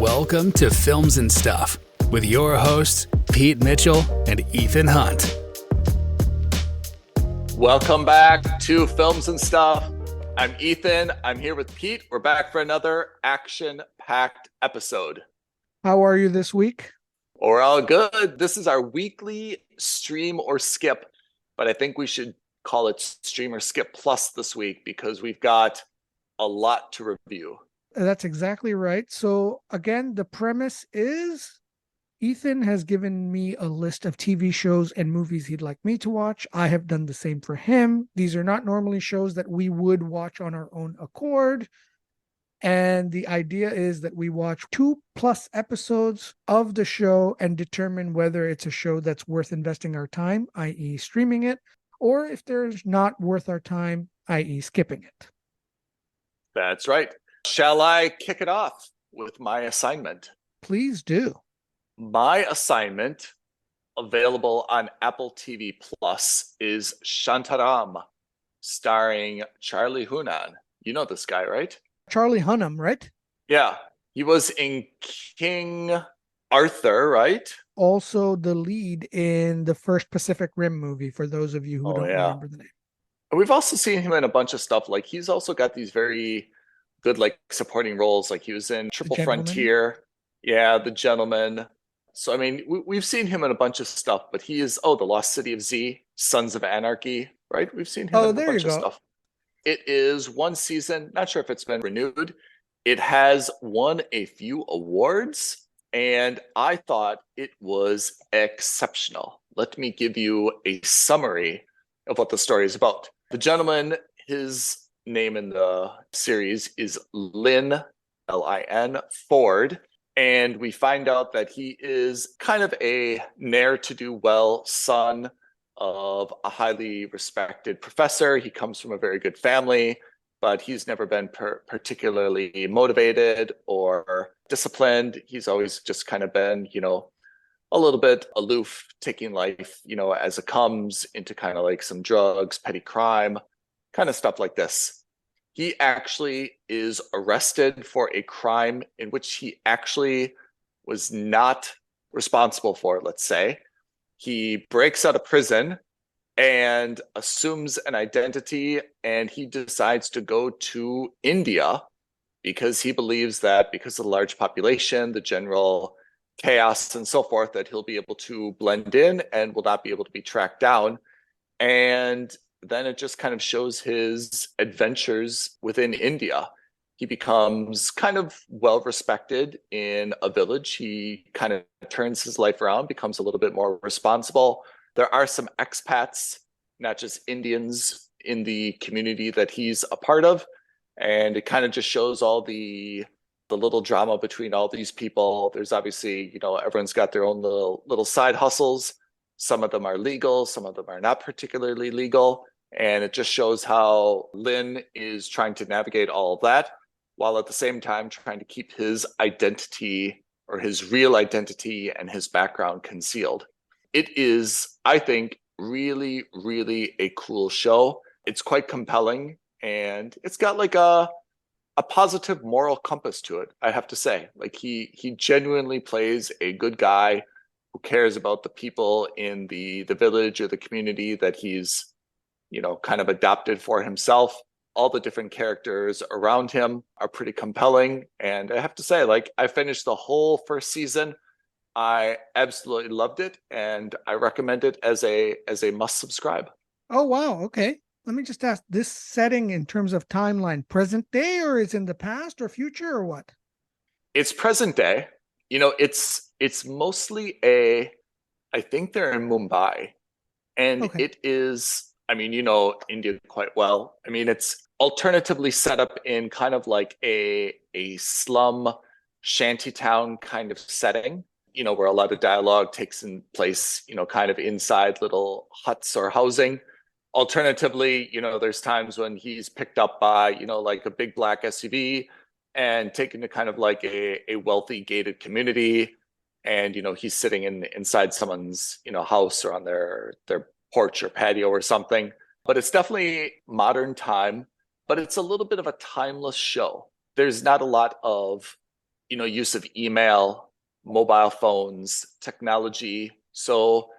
Welcome to Films and Stuff with your hosts, Pete Mitchell and Ethan Hunt. Welcome back to Films and Stuff. I'm Ethan. I'm here with Pete. We're back for another action-packed episode. How are you this week? We're all good. This is our weekly stream or skip, but I think we should call it Stream or Skip Plus this week because we've got a lot to review. That's exactly right. So again, the premise is Ethan has given me a list of TV shows and movies he'd like me to watch. I have done the same for him. These are not normally shows that we would watch on our own accord. And the idea is that we watch 2+ episodes of the show and determine whether it's a show that's worth investing our time, i.e. streaming it, or if there's not worth our time, i.e. skipping it. That's right. Shall I kick it off with my assignment? Please do. My assignment, available on Apple TV Plus, is Shantaram, starring Charlie Hunnam. You know this guy, right? Charlie Hunnam, right? Yeah. He was in King Arthur, right? Also the lead in the first Pacific Rim movie, for those of you who don't remember the name. We've also seen him in a bunch of stuff. Like, he's also got these very good, like, supporting roles. Like, he was in Triple Frontier. Yeah, The Gentleman. So, I mean, we've seen him in a bunch of stuff, but he is, The Lost City of Z, Sons of Anarchy, right? We've seen him in a bunch of stuff. It is one season. Not sure if it's been renewed. It has won a few awards, and I thought it was exceptional. Let me give you a summary of what the story is about. The gentleman, his name in the series is Lynn, L-I-N, Ford. And we find out that he is kind of a ne'er-to-do-well son of a highly respected professor. He comes from a very good family, but he's never been particularly motivated or disciplined. He's always just kind of been, a little bit aloof, taking life, as it comes, into kind of like some drugs, petty crime, kind of stuff like this. He actually is arrested for a crime in which he actually was not responsible for, let's say. He breaks out of prison and assumes an identity, and he decides to go to India because he believes that because of the large population, the general chaos and so forth, that he'll be able to blend in and will not be able to be tracked down. And then it just kind of shows his adventures within India. He becomes kind of well-respected in a village. He kind of turns his life around, becomes a little bit more responsible. There are some expats, not just Indians, in the community that he's a part of. And it kind of just shows all the little drama between all these people. There's obviously, everyone's got their own little side hustles. Some of them are legal, some of them are not particularly legal. And it just shows how Lynn is trying to navigate all of that, while at the same time trying to keep his identity, or his real identity, and his background concealed. It is, I think, really, really a cool show. It's quite compelling, and it's got like a positive moral compass to it, I have to say. Like, he genuinely plays a good guy who cares about the people in the village or the community that he's, kind of adopted for himself. All the different characters around him are pretty compelling. And I have to say, like, I finished the whole first season. I absolutely loved it, and I recommend it as a must subscribe. Oh, wow. Okay. Let me just ask, this setting in terms of timeline, present day, or is in the past or future, or what? It's present day. It's mostly I think they're in Mumbai, and It is, I mean, India quite well. I mean, it's alternatively set up in kind of like a slum shantytown kind of setting, where a lot of dialogue takes in place, kind of inside little huts or housing. Alternatively, there's times when he's picked up by, like a big black SUV and taken to kind of like a wealthy gated community. And, he's sitting inside someone's, house or on their porch or patio or something. But it's definitely modern time, but it's a little bit of a timeless show. There's not a lot of use of email, mobile phones, technology. So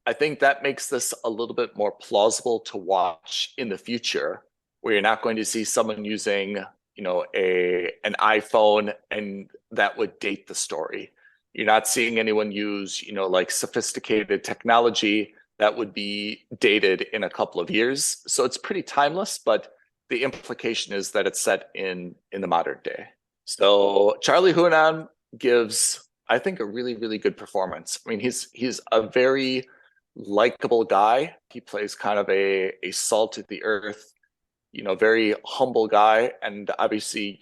I think that makes this a little bit more plausible to watch in the future, where you're not going to see someone using, an iPhone and that would date the story. You're not seeing anyone use, like sophisticated technology that would be dated in a couple of years. So it's pretty timeless, but the implication is that it's set in the modern day. So Charlie Hunnam gives, I think, a really, really good performance. I mean, he's a very likable guy. He plays kind of a salt of the earth, very humble guy. And obviously,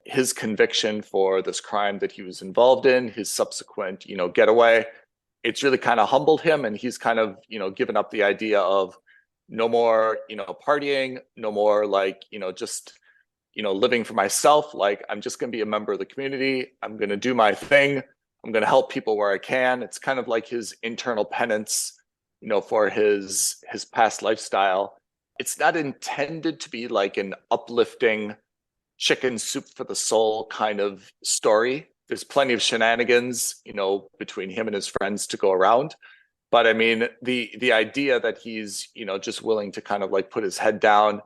his conviction for this crime that he was involved in, his subsequent, getaway, it's really kind of humbled him. And he's kind of, given up the idea of no more, partying, no more just, living for myself. Like, I'm just going to be a member of the community. I'm going to do my thing. I'm going to help people where I can. It's kind of like his internal penance, for his past lifestyle. It's not intended to be like an uplifting chicken soup for the soul kind of story. There's plenty of shenanigans, between him and his friends to go around. But I mean, the idea that he's, just willing to kind of like put his head down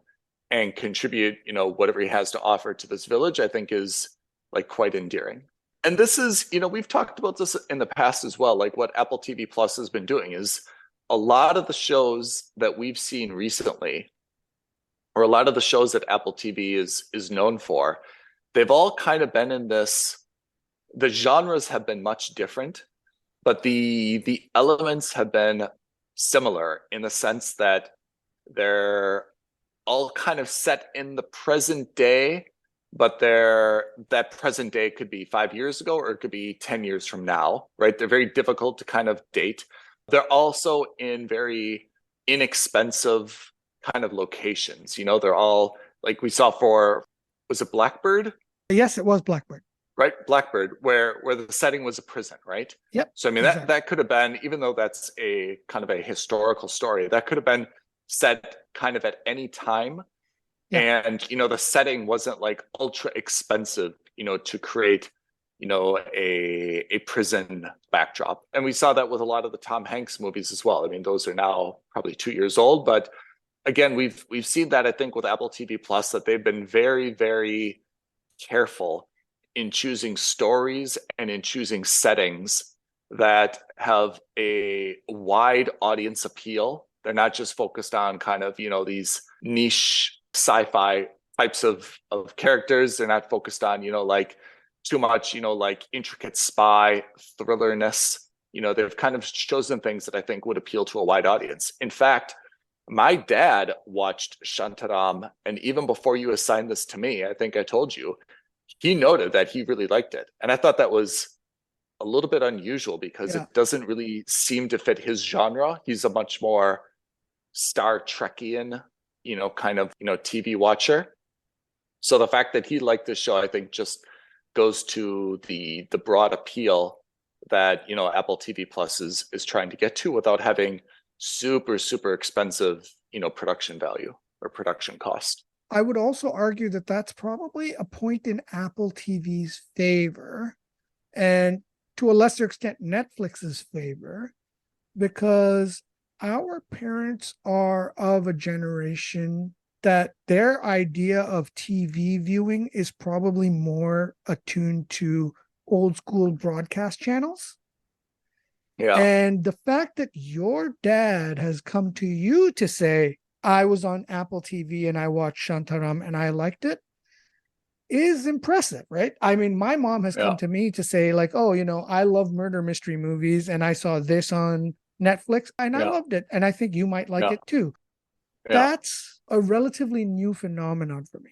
and contribute, whatever he has to offer to this village, I think is like quite endearing. And this is, we've talked about this in the past as well. Like what Apple TV Plus has been doing is a lot of the shows that we've seen recently, or a lot of the shows that Apple TV is known for, they've all kind of been in this, the genres have been much different, but the elements have been similar in the sense that they're all kind of set in the present day, but that present day could be 5 years ago or it could be 10 years from now, right? They're very difficult to kind of date. They're also in very inexpensive kind of locations. They're all like we saw was it Blackbird? Yes, it was Blackbird. Right, Blackbird, where the setting was a prison, right? Yep. So I mean, exactly. that could have been, even though that's a kind of a historical story, that could have been set kind of at any time. Yeah. And the setting wasn't like ultra expensive, to create, a prison backdrop. And we saw that with a lot of the Tom Hanks movies as well. I mean, those are now probably 2 years old, but again, we've seen that, I think, with Apple TV Plus, that they've been very, very careful in choosing stories and in choosing settings that have a wide audience appeal. They're not just focused on kind of, these niche sci-fi types of characters. They're not focused on, like too much, like intricate spy thrillerness. They've kind of chosen things that I think would appeal to a wide audience. In fact, my dad watched Shantaram, and even before you assigned this to me, I think I told you, he noted that he really liked it. And I thought that was a little bit unusual because it doesn't really seem to fit his genre. He's a much more Star Trekian, kind of, TV watcher. So the fact that he liked this show, I think, just goes to the broad appeal that, Apple TV Plus is trying to get to without having super, super expensive, production value or production cost. I would also argue that that's probably a point in Apple TV's favor, and to a lesser extent Netflix's favor, because our parents are of a generation that their idea of TV viewing is probably more attuned to old school broadcast channels. Yeah. And the fact that your dad has come to you to say, I was on Apple TV and I watched Shantaram and I liked it, is impressive, right? I mean, my mom has come to me to say like, oh, I love murder mystery movies and I saw this on Netflix and I loved it. And I think you might like it too. That's a relatively new phenomenon for me.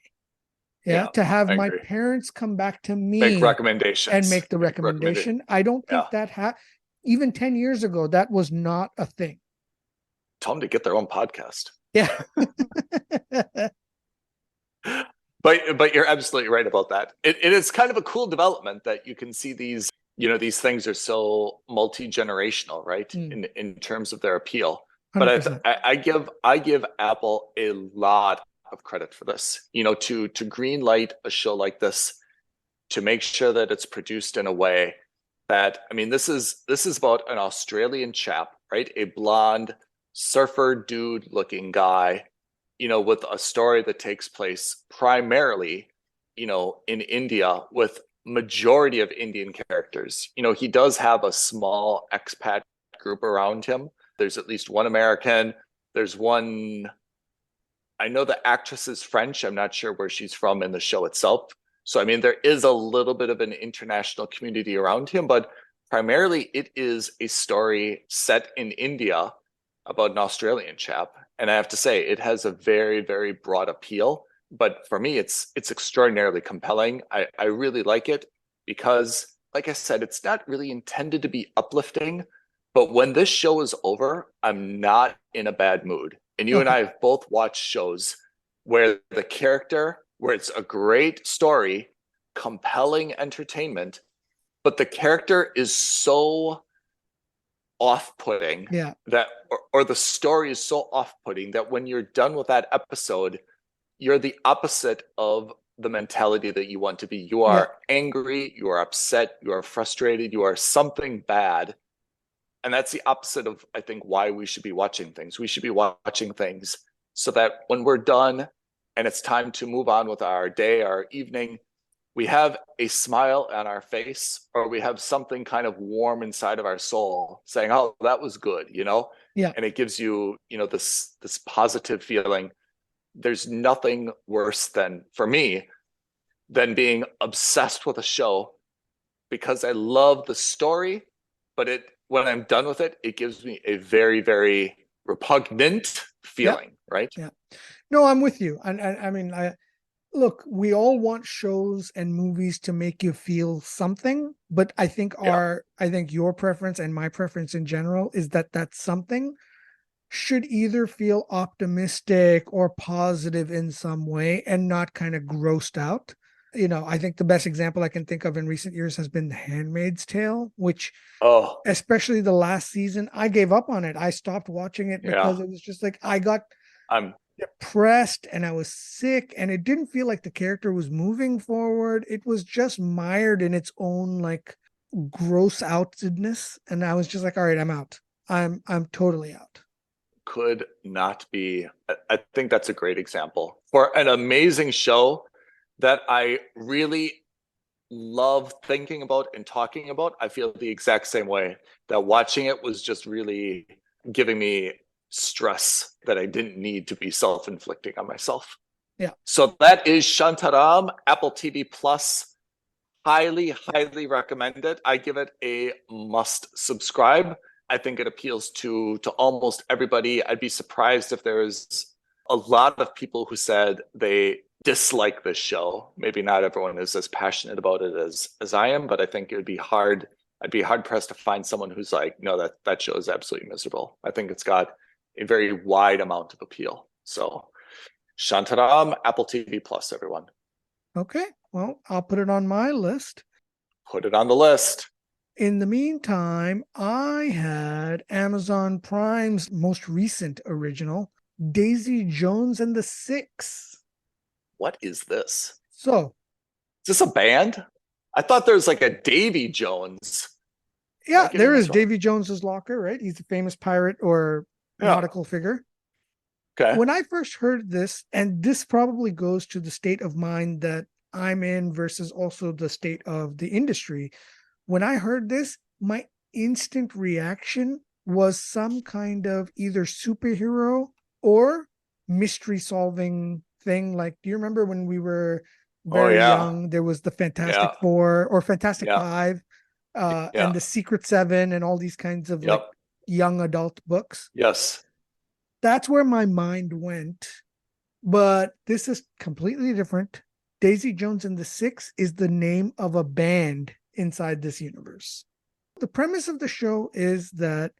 To have my parents come back to me make recommendations and make the recommendation. I don't think that even 10 years ago, that was not a thing. Tell them to get their own podcast. Yeah. But you're absolutely right about that. It is kind of a cool development that you can see these, these things are so multi-generational, right? In terms of their appeal. 100%. But I give Apple a lot of credit for this, to green light a show like this. to make sure that it's produced in a way that, I mean, this is about an Australian chap, right? A blonde surfer dude looking guy, with a story that takes place primarily, in India, with majority of Indian characters. He does have a small expat group around him. There's at least one American. There's one, I know the actress is French. I'm not sure where she's from in the show itself. So, I mean, there is a little bit of an international community around him, but primarily it is a story set in India about an Australian chap. And I have to say, it has a very, very broad appeal. But for me, it's extraordinarily compelling. I really like it because, like I said, it's not really intended to be uplifting. But when this show is over, I'm not in a bad mood. And you and I have both watched shows where where it's a great story, compelling entertainment, but the character is so off-putting that, or the story is so off-putting that when you're done with that episode, you're the opposite of the mentality that you want to be. You are angry, you are upset, you are frustrated, you are something bad. And that's the opposite of, I think, why we should be watching things. We should be watching things so that when we're done and it's time to move on with our day, our evening, we have a smile on our face, or we have something kind of warm inside of our soul saying, oh, that was good, Yeah. And it gives you, this positive feeling. There's nothing worse for me, than being obsessed with a show because I love the story, but when I'm done with it, it gives me a very, very repugnant feeling, right? Yeah. No, I'm with you. And I mean, look, we all want shows and movies to make you feel something, but I think your preference and my preference in general is that something should either feel optimistic or positive in some way and not kind of grossed out. I think the best example I can think of in recent years has been The Handmaid's Tale, which, especially the last season, I gave up on it. I stopped watching it because it was just like I'm depressed and I was sick, and it didn't feel like the character was moving forward. It was just mired in its own like gross outedness, and I was just like, all right, I'm out. I'm totally out. Could not be. I think that's a great example for an amazing show that I really love thinking about and talking about. I feel the exact same way, that watching it was just really giving me stress that I didn't need to be self-inflicting on myself. Yeah. So that is Shantaram, Apple TV Plus. Highly, highly recommend it. I give it a must subscribe. I think it appeals to almost everybody. I'd be surprised if there's a lot of people who said they dislike this show. Maybe not everyone is as passionate about it as I am, but I think it would be hard. I'd be hard pressed to find someone who's like, no, that show is absolutely miserable. I think it's got a very wide amount of appeal. So Shantaram, Apple TV Plus, everyone. Okay. Well, I'll put it on my list. Put it on the list. In the meantime, I had Amazon Prime's most recent original, Daisy Jones and the Six. What is this? So, is this a band? I thought there was like a Davy Jones. Yeah, there is Davy Jones's Locker, right? He's a famous pirate or nautical figure. Okay. When I first heard this, and this probably goes to the state of mind that I'm in versus also the state of the industry. When I heard this, my instant reaction was some kind of either superhero or mystery solving thing. Like, do you remember when we were very young, there was the Fantastic Four or Fantastic Five and the Secret Seven and all these kinds of like young adult books? Yes. That's where my mind went. But this is completely different. Daisy Jones and the Six is the name of a band inside this universe. The premise of the show is that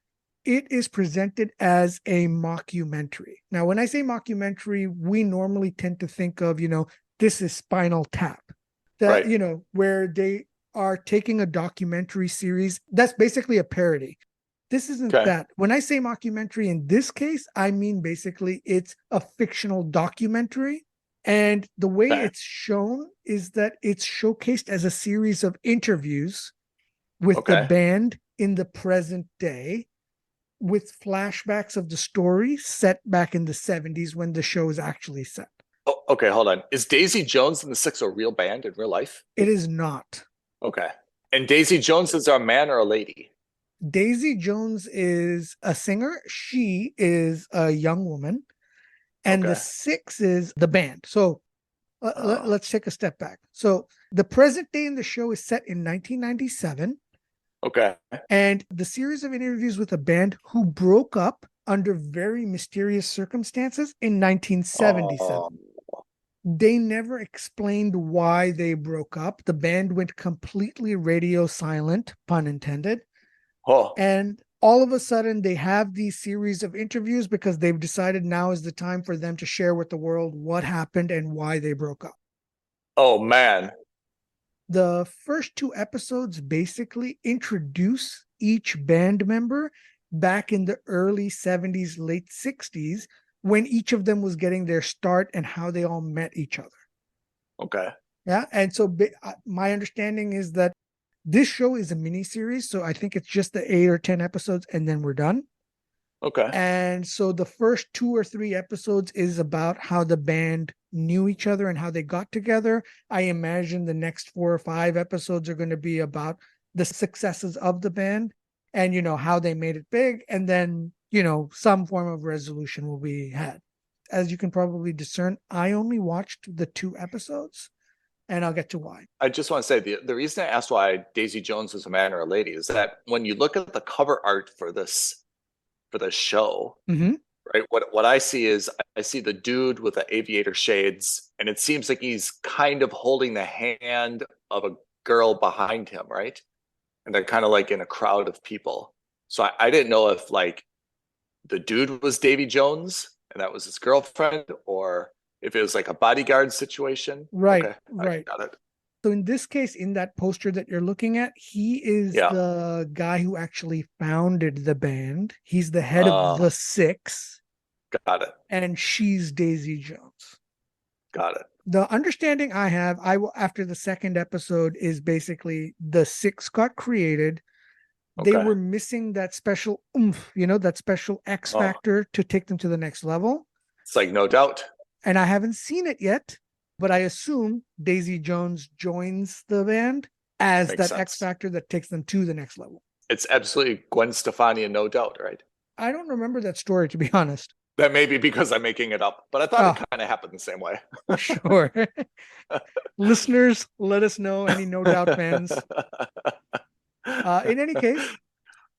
it is presented as a mockumentary. Now, when I say mockumentary, we normally tend to think of, this is Spinal Tap. That, right. Where they are taking a documentary series. That's basically a parody. This isn't that. When I say mockumentary in this case, I mean basically it's a fictional documentary. And the way Okay. it's shown is that it's showcased as a series of interviews with the Okay. band in the present day, with flashbacks of the story set back in the 70s when the show is actually set. Oh, okay, hold on. Is Daisy Jones and the Six a real band in real life? It is not. Okay. And Daisy Jones is a man or a lady? Daisy Jones is a singer. She is a young woman. And the Okay. Six is the band. So Oh, let's take a step back. So the present day in the show is set in 1997. okay. And the series of interviews with a band who broke up under very mysterious circumstances in 1977. Oh, They never explained why they broke up. The band went completely radio silent, pun intended. oh, And all of a sudden, they have these series of interviews because they've decided now is the time for them to share with the world what happened and why they broke up. oh man. The first two episodes basically introduce each band member back in the early 70s, late 60s, when each of them was getting their start and how they all met each other. Okay. Yeah. And so my understanding is that this show is a mini series. So I think it's just the 8 or 10 episodes and then we're done. Okay. And so the first 2 or 3 episodes is about how the band knew each other and how they got together. I imagine the next 4 or 5 episodes are going to be about the successes of the band and, how they made it big. And then, some form of resolution will be had. As you can probably discern, I only watched the 2 episodes, and I'll get to why. I just want to say the reason I asked why Daisy Jones is a man or a lady is that when you look at the cover art for this show, Mm-hmm. right? What I see is I see the dude with the aviator shades, and it seems like he's kind of holding the hand of a girl behind him, right? And they're kind of like in a crowd of people. So I didn't know if like the dude was Davy Jones and that was his girlfriend, or if it was like a bodyguard situation. Right, Okay, right. I got it. So in this case, in that poster that you're looking at, he is Yeah. the guy who actually founded the band. He's the head of the Six, Got it. and she's Daisy Jones. Got it. The understanding I have, after the second episode, is basically the Six got created. They Okay. were missing that special oomph, that special X factor to take them to the next level. It's like No Doubt. And I haven't seen it yet, but I assume Daisy Jones joins the band as Makes that sense. X factor that takes them to the next level. It's absolutely Gwen Stefani and No Doubt, right? I don't remember that story, to be honest. That may be because I'm making it up, but I thought it kind of happened the same way. Sure. Listeners, let us know, any No Doubt fans. In any case,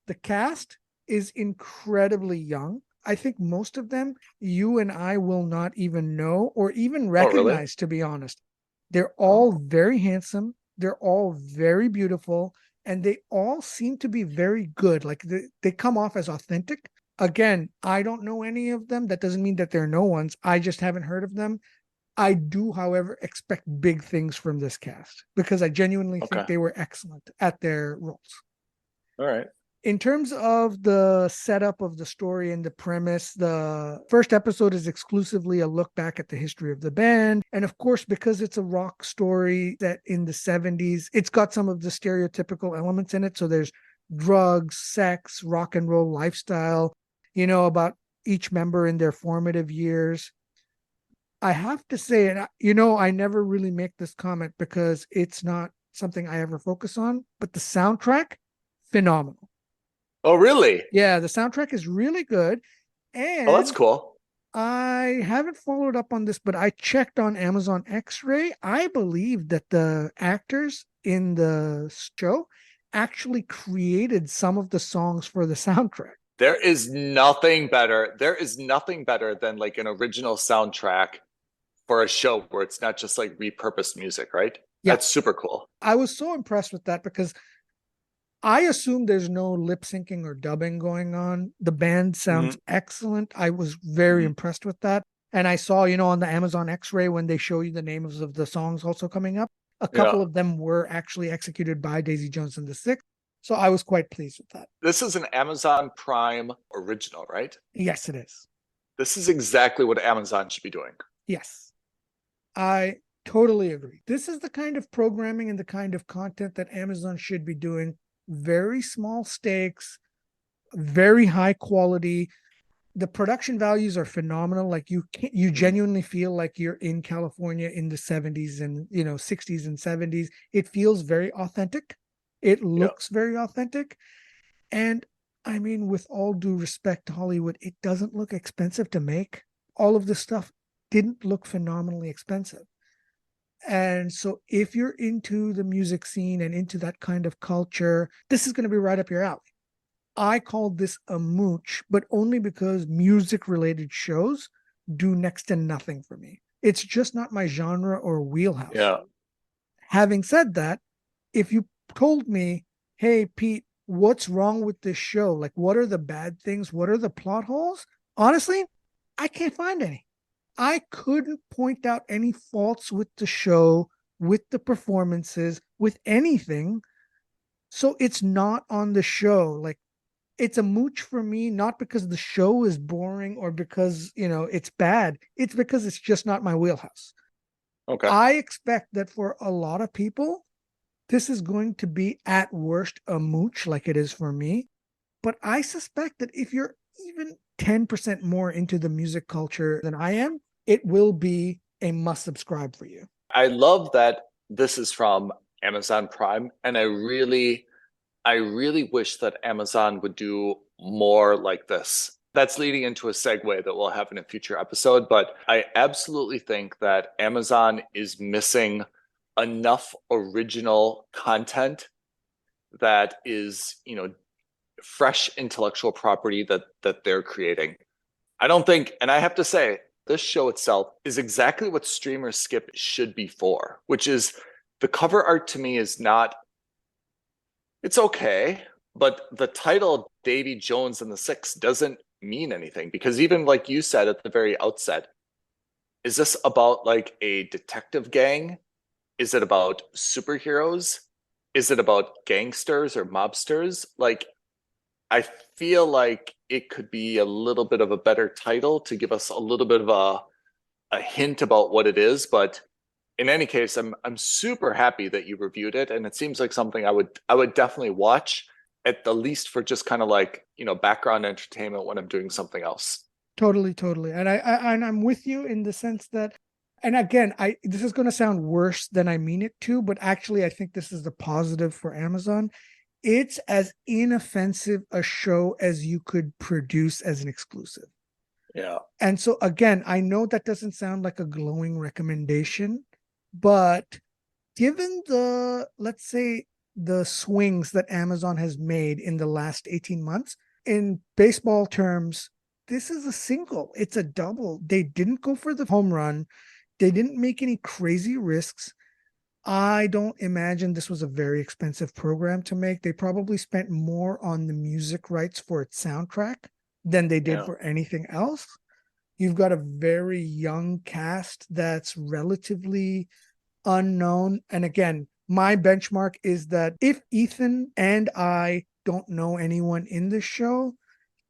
the cast is incredibly young. I think most of them you and I will not even know or even recognize, to be honest. They're all very handsome. They're all very beautiful. And they all seem to be very good. Like they come off as authentic. Again, I don't know any of them. That doesn't mean that they're no ones. I just haven't heard of them. I do, however, expect big things from this cast because I genuinely think they were excellent at their roles. All right. In terms of the setup of the story and the premise, the first episode is exclusively a look back at the history of the band. And of course, because it's a rock story set in the 70s, it's got some of the stereotypical elements in it. So there's drugs, sex, rock and roll lifestyle, about each member in their formative years. I have to say, and I never really make this comment because it's not something I ever focus on, but the soundtrack, phenomenal. Oh, really? Yeah, the soundtrack is really good. And that's cool. I haven't followed up on this, but I checked on Amazon X-Ray. I believe that the actors in the show actually created some of the songs for the soundtrack. There is nothing better. There is nothing better than like an original soundtrack for a show where it's not just like repurposed music, right? Yeah. That's super cool. I was so impressed with that because I assume there's no lip syncing or dubbing going on. The band sounds excellent. I was very impressed with that. And I saw, on the Amazon X-Ray when they show you the names of the songs also coming up, a couple of them were actually executed by Daisy Jones and the Six. So I was quite pleased with that. This is an Amazon Prime original, right? Yes, it is. This is exactly what Amazon should be doing. Yes. I totally agree. This is the kind of programming and the kind of content that Amazon should be doing. Very small stakes, very high quality. The production values are phenomenal. Like you genuinely feel like you're in California in the 70s and 60s and 70s. It feels very authentic. It looks very authentic. And I mean, with all due respect to Hollywood, it doesn't look expensive to make. All of this stuff didn't look phenomenally expensive. And so if you're into the music scene and into that kind of culture, this is going to be right up your alley. I call this a mooch, but only because music related shows do next to nothing for me. It's just not my genre or wheelhouse. Yeah. Having said that, if you told me, hey, Pete, what's wrong with this show? Like, what are the bad things? What are the plot holes? Honestly, I can't find any. I couldn't point out any faults with the show, with the performances, with anything. So it's not on the show. Like, it's a mooch for me, not because the show is boring or because, it's bad. It's because it's just not my wheelhouse. Okay. I expect that for a lot of people, this is going to be at worst a mooch like it is for me. But I suspect that if you're even 10% more into the music culture than I am, it will be a must subscribe for you. I love that this is from Amazon Prime, and I really wish that Amazon would do more like this. That's leading into a segue that we'll have in a future episode, but I absolutely think that Amazon is missing enough original content that is, fresh intellectual property that they're creating. I don't think, and I have to say, this show itself is exactly what streamer skip should be for, which is the cover art to me is not, it's okay, but the title Davy Jones and the Six doesn't mean anything, because even like you said at the very outset, is this about like a detective gang? Is it about superheroes? Is it about gangsters or mobsters? Like, I feel like it could be a little bit of a better title to give us a little bit of a hint about what it is. But in any case, I'm super happy that you reviewed it, and it seems like something I would definitely watch, at the least for just kind of like, background entertainment when I'm doing something else. Totally. And I'm with you in the sense that, and again, this is going to sound worse than I mean it to, but actually I think this is the positive for Amazon. It's as inoffensive a show as you could produce as an exclusive. Yeah. And so again, I know that doesn't sound like a glowing recommendation, but given let's say, the swings that Amazon has made in the last 18 months, in baseball terms, this is a single. It's a double. They didn't go for the home run. They didn't make any crazy risks. I don't imagine this was a very expensive program to make. They probably spent more on the music rights for its soundtrack than they did for anything else. You've got a very young cast that's relatively unknown. And again, my benchmark is that if Ethan and I don't know anyone in this show,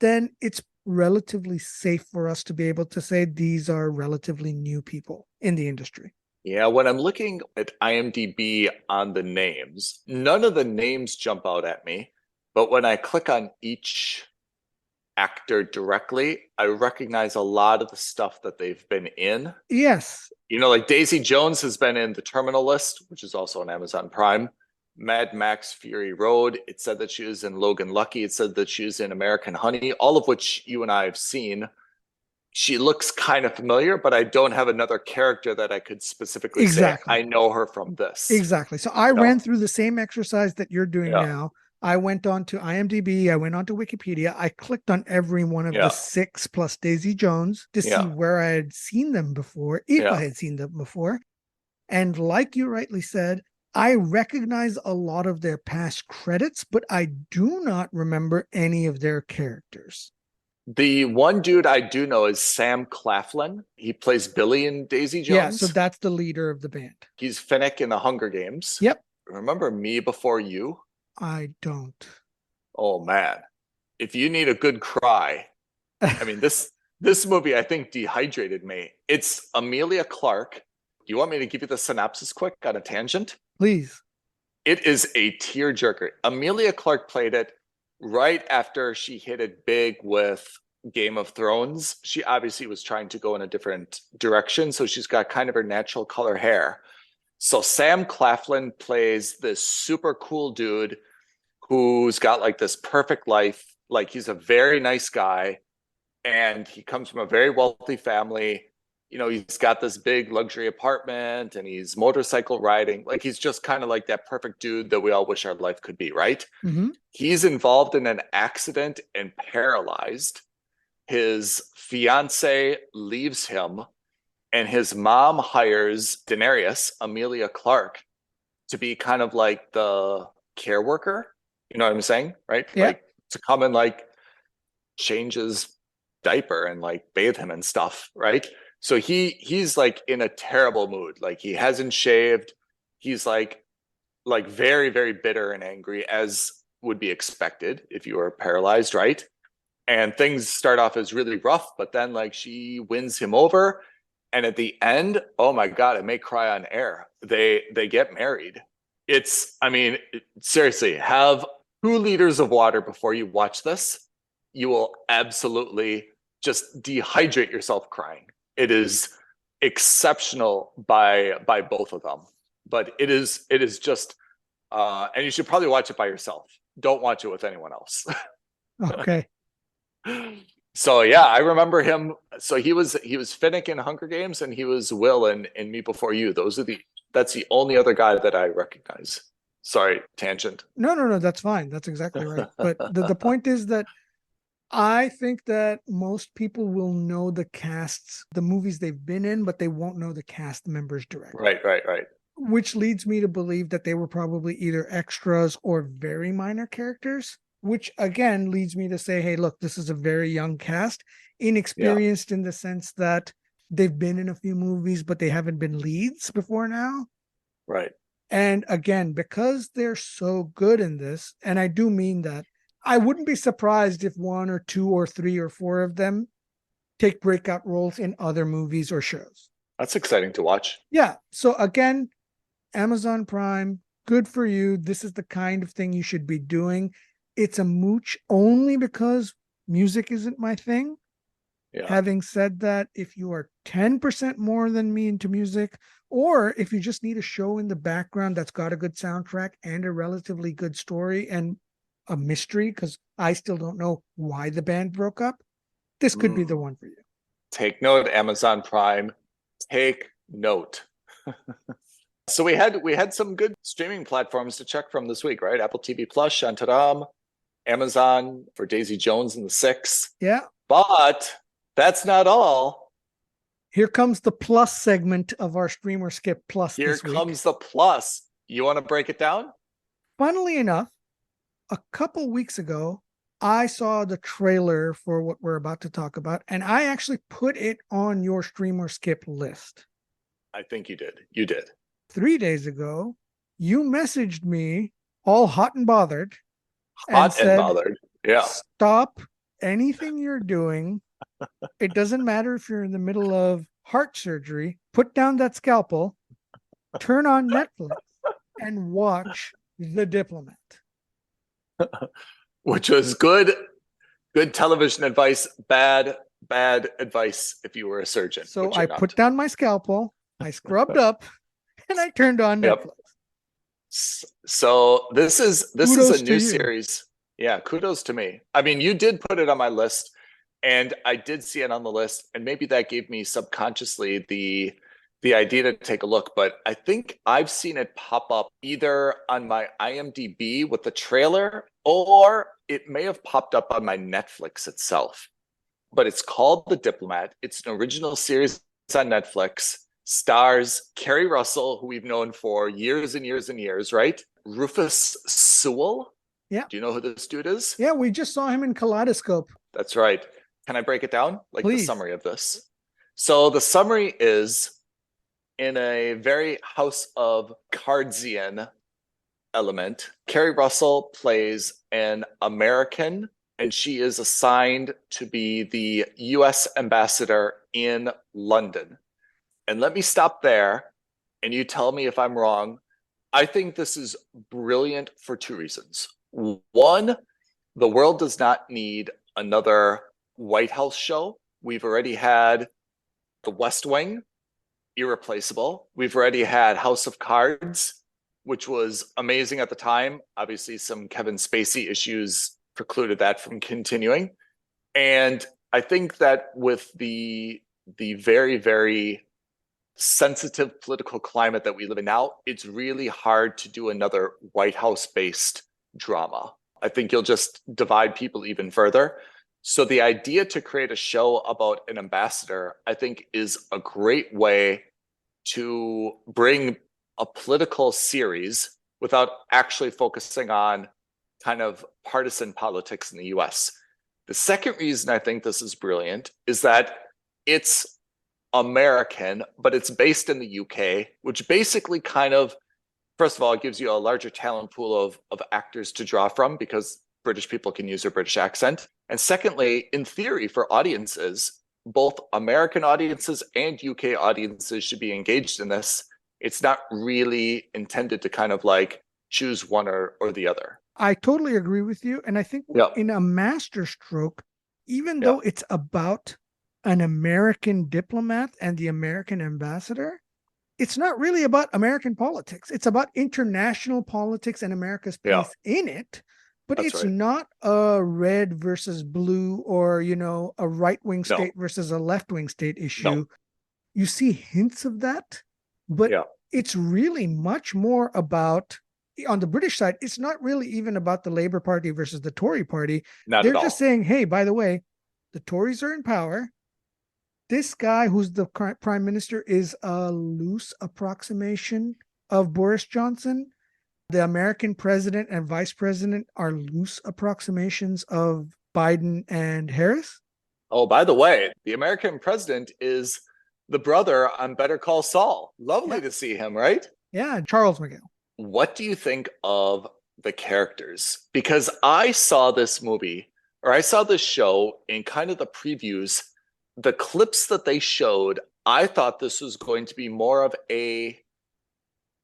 then it's relatively safe for us to be able to say these are relatively new people in the industry. Yeah, when I'm looking at IMDb on the names, none of the names jump out at me. But when I click on each actor directly, I recognize a lot of the stuff that they've been in. Yes. Like Daisy Jones has been in The Terminal List, which is also on Amazon Prime. Mad Max Fury Road. It said that she was in Logan Lucky. It said that she was in American Honey, all of which you and I have seen. She looks kind of familiar, but I don't have another character that I could specifically say, I know her from this. Exactly. So I ran through the same exercise that you're doing now. I went on to IMDb. I went on to Wikipedia. I clicked on every one of the 6 plus Daisy Jones to see where I had seen them before, if I had seen them before. And like you rightly said, I recognize a lot of their past credits, but I do not remember any of their characters. The one dude I do know is Sam Claflin. He plays Billy in Daisy Jones. Yeah, so that's the leader of the band. He's Finnick in the Hunger Games. Yep. Remember Me Before You? I don't. Oh, man. If you need a good cry, I mean, this movie, I think, dehydrated me. It's Amelia Clark. You want me to give you the synopsis quick on a tangent? Please. It is a tearjerker. Emilia Clarke played it right after she hit it big with Game of Thrones. She obviously was trying to go in a different direction, so she's got kind of her natural color hair. So Sam Claflin plays this super cool dude who's got like this perfect life. Like he's a very nice guy, and he comes from a very wealthy family. He's got this big luxury apartment and he's motorcycle riding. Like he's just kind of like that perfect dude that we all wish our life could be, right? Mm-hmm. He's involved in an accident and paralyzed. His fiance leaves him, and his mom hires Daenerys, Emilia Clarke, to be kind of like the care worker. You know what I'm saying? Right? Yeah. Like to come and like change his diaper and like bathe him and stuff, right? So he's like in a terrible mood. Like he hasn't shaved. He's like very, very bitter and angry, as would be expected if you were paralyzed, right? And things start off as really rough, but then like she wins him over. And at the end, oh my God, it may cry on air. They get married. Seriously, have 2 liters of water before you watch this. You will absolutely just dehydrate yourself crying. It is exceptional by both of them, but it is just and you should probably watch it by yourself. Don't watch it with anyone else. Okay. So yeah, I remember him. So he was Finnick in Hunger Games, and he was Will in Me Before You. That's the only other guy that I recognize. Sorry, tangent. No, that's fine. That's exactly right. But the point is that I think that most people will know the casts, the movies they've been in, but they won't know the cast members directly. Right. Which leads me to believe that they were probably either extras or very minor characters, which again leads me to say, hey, look, this is a very young cast, inexperienced in the sense that they've been in a few movies, but they haven't been leads before now. Right. And again, because they're so good in this, and I do mean that, I wouldn't be surprised if 1 or 2 or 3 or 4 of them take breakout roles in other movies or shows. That's exciting to watch. Yeah. So again, Amazon Prime, good for you. This is the kind of thing you should be doing. It's a mooch only because music isn't my thing. Yeah. Having said that, if you are 10% more than me into music, or if you just need a show in the background that's got a good soundtrack and a relatively good story and a mystery, because I still don't know why the band broke up, this could be the one for you. Take note, Amazon Prime. Take note. So we had some good streaming platforms to check from this week, right? Apple TV Plus, Shantaram, Amazon for Daisy Jones and the Six. Yeah. But that's not all. Here comes the plus segment of our Stream or Skip Plus. Here this week. comes the plus. You want to break it down? Funnily enough, a couple weeks ago, I saw the trailer for what we're about to talk about, and I actually put it on your Stream or Skip list. I think you did. You did. 3 days ago, you messaged me all hot and bothered. Hot and bothered. Yeah. Stop anything you're doing. It doesn't matter if you're in the middle of heart surgery. Put down that scalpel, turn on Netflix, and watch The Diplomat. Which was good television advice, bad advice if you were a surgeon. So I put down my scalpel, I scrubbed up, and I turned on Netflix. So this is Kudos a new series. Yeah, kudos to me. I mean, you did put it on my list, and I did see it on the list, and maybe that gave me subconsciously the idea to take a look, but I think I've seen it pop up either on my IMDb with the trailer, or it may have popped up on my Netflix itself. But it's called The Diplomat. It's an original series on Netflix. Stars Kerry Russell, who we've known for years and years and years, right? Rufus Sewell. Yeah. Do you know who this dude is? Yeah, we just saw him in Kaleidoscope. That's right. Can I break it down? Like Please. The summary of this. So the summary is, in a very House of Cardsian element, Kerry Russell plays an American, and she is assigned to be the U.S. ambassador in London. And let me stop there. and you tell me if I'm wrong. I think this is brilliant for two reasons. One, the world does not need another White House show. We've already had The West Wing, irreplaceable. We've already had House of Cards, which was amazing at the time. Obviously, some Kevin Spacey issues precluded that from continuing. And I think that with the very, very sensitive political climate that we live in now, it's really hard to do another White House based drama. I think you'll just divide people even further. So the idea to create a show about an ambassador, I think, is a great way to bring a political series without actually focusing on kind of partisan politics in the US. The second reason I think this is brilliant is that it's American, but it's based in the UK, which basically kind of, first of all, it gives you a larger talent pool of actors to draw from because British people can use their British accent. And secondly, in theory, for audiences, both American audiences and UK audiences should be engaged in this. It's not really intended to kind of like choose one or the other. I totally agree with you. And I think in a masterstroke, even though it's about an American diplomat and the American ambassador, it's not really about American politics. It's about international politics and America's place in it. But it's not a red versus blue or, you know, a right-wing state versus a left-wing state issue. No. You see hints of that, but it's really much more about, on the British side, it's not really even about the Labour Party versus the Tory Party. They're just saying, hey, by the way, the Tories are in power. This guy who's the prime minister is a loose approximation of Boris Johnson. The American president and vice president are loose approximations of Biden and Harris. Oh, by the way, the American president is the brother on Better Call Saul. Lovely to see him, right? Yeah, Charles McGill. What do you think of the characters? Because I saw this movie, or I saw this show in kind of the previews, the clips that they showed, I thought this was going to be more of a,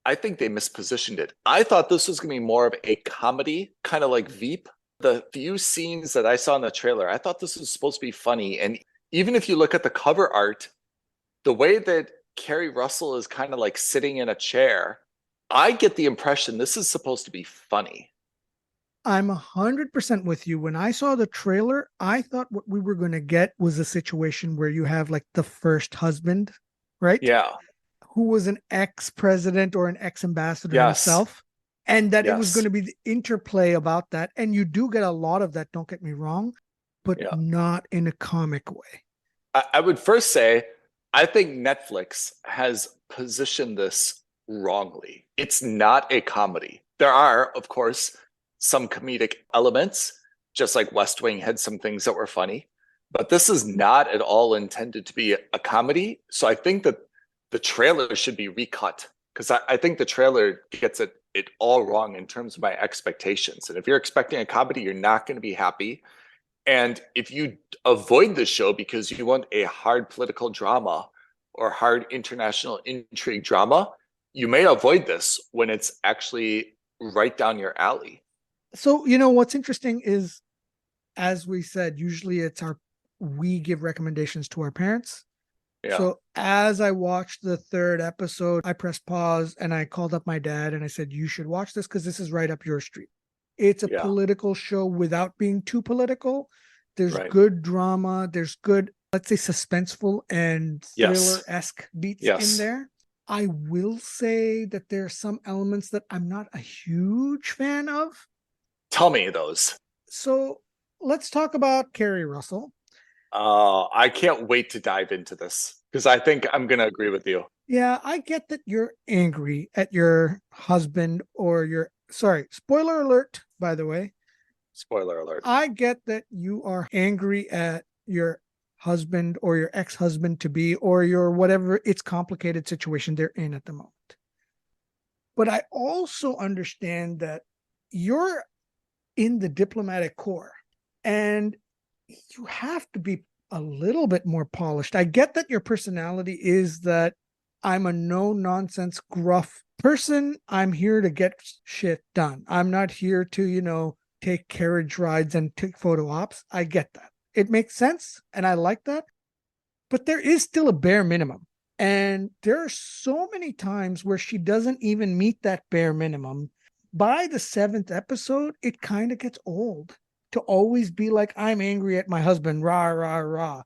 I think they mispositioned it. I thought this was going to be more of a comedy, kind of like Veep. The few scenes that I saw in the trailer, I thought this was supposed to be funny. And even if you look at the cover art, the way that Kerry Russell is kind of like sitting in a chair, I get the impression this is supposed to be funny. I'm 100% with you. When I saw the trailer, I thought what we were going to get was a situation where you have like the first husband, right? Yeah. Who was an ex-president or an ex-ambassador himself. And that it was going to be the interplay about that. And you do get a lot of that, don't get me wrong, but not in a comic way. I would first say, I think Netflix has positioned this wrongly. It's not a comedy. There are, of course, some comedic elements, just like West Wing had some things that were funny, but this is not at all intended to be a comedy. So I think that the trailer should be recut because I think the trailer gets it all wrong in terms of my expectations. And if you're expecting a comedy, you're not going to be happy. And if you avoid the show because you want a hard political drama or hard international intrigue drama, you may avoid this when it's actually right down your alley. So, you know, what's interesting is, as we said, usually we give recommendations to our parents. Yeah. So as I watched the third episode, I pressed pause and I called up my dad and I said, you should watch this because this is right up your street. It's a political show without being too political. There's good drama. There's good, let's say, suspenseful and thriller-esque beats in there. I will say that there are some elements that I'm not a huge fan of. Tell me those. So let's talk about Kerry Russell. I can't wait to dive into this because I think I'm going to agree with you. Yeah, I get that you're angry at your husband or spoiler alert, by the way. Spoiler alert. I get that you are angry at your husband or your ex-husband to be or your whatever it's complicated situation they're in at the moment. But I also understand that you're in the diplomatic corps and you have to be a little bit more polished. I get that your personality is that I'm a no-nonsense, gruff person. I'm here to get shit done. I'm not here to, take carriage rides and take photo ops. I get that. It makes sense, and I like that. But there is still a bare minimum. And there are so many times where she doesn't even meet that bare minimum. By the 7th episode, it kind of gets old to always be like, I'm angry at my husband, rah, rah, rah.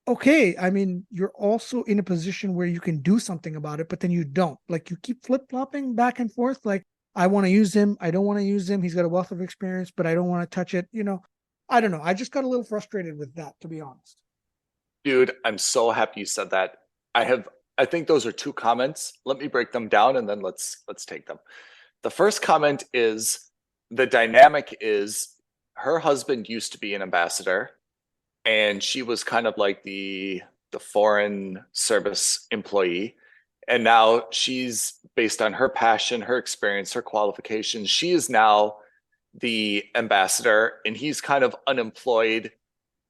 Okay, I mean, you're also in a position where you can do something about it, but then you don't. Like, you keep flip-flopping back and forth. Like, I want to use him. I don't want to use him. He's got a wealth of experience, but I don't want to touch it. I don't know. I just got a little frustrated with that, to be honest. Dude, I'm so happy you said that. I think those are two comments. Let me break them down and then let's take them. The first comment is the dynamic is her husband used to be an ambassador and she was kind of like the foreign service employee. And now she's, based on her passion, her experience, her qualifications, she is now the ambassador and he's kind of unemployed.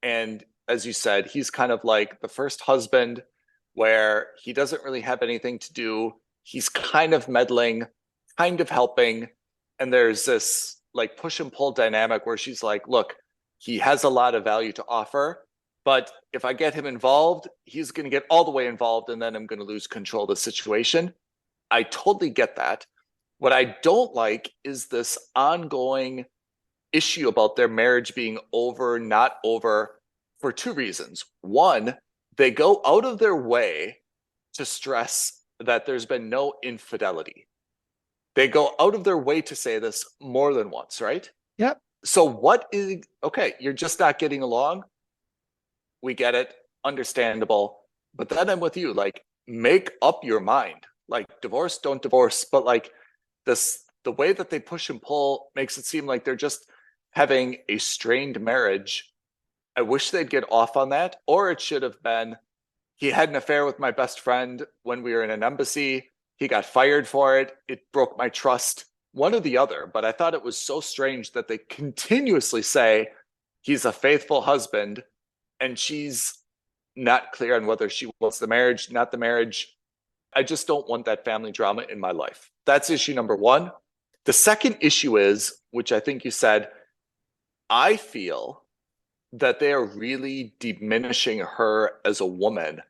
And as you said, he's kind of like the first husband where he doesn't really have anything to do. He's kind of meddling, kind of helping. And there's this like push and pull dynamic where she's like, look, he has a lot of value to offer, but if I get him involved, he's going to get all the way involved and then I'm going to lose control of the situation. I totally get that. What I don't like is this ongoing issue about their marriage being over, not over, for two reasons. One, they go out of their way to stress that there's been no infidelity. They go out of their way to say this more than once, right? Yep. So okay, you're just not getting along. We get it, understandable. But then I'm with you, like, make up your mind. Like, divorce, don't divorce. But like the way that they push and pull makes it seem like they're just having a strained marriage. I wish they'd get off on that. Or it should have been, he had an affair with my best friend when we were in an embassy. He got fired for it. It broke my trust. One or the other. But I thought it was so strange that they continuously say he's a faithful husband and she's not clear on whether she wants the marriage, not the marriage. I just don't want that family drama in my life. That's issue number one. The second issue is, which I think you said, I feel that they are really diminishing her as a woman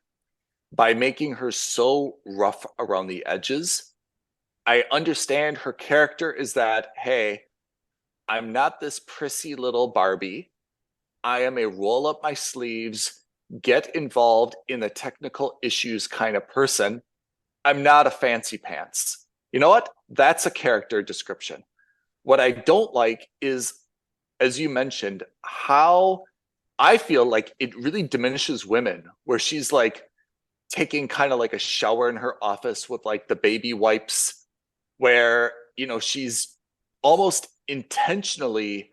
by making her so rough around the edges. I understand her character is that, hey, I'm not this prissy little Barbie. I am a roll up my sleeves, get involved in the technical issues kind of person. I'm not a fancy pants. You know what? That's a character description. What I don't like is, as you mentioned, how I feel like it really diminishes women, where she's like taking kind of like a shower in her office with like the baby wipes, where, she's almost intentionally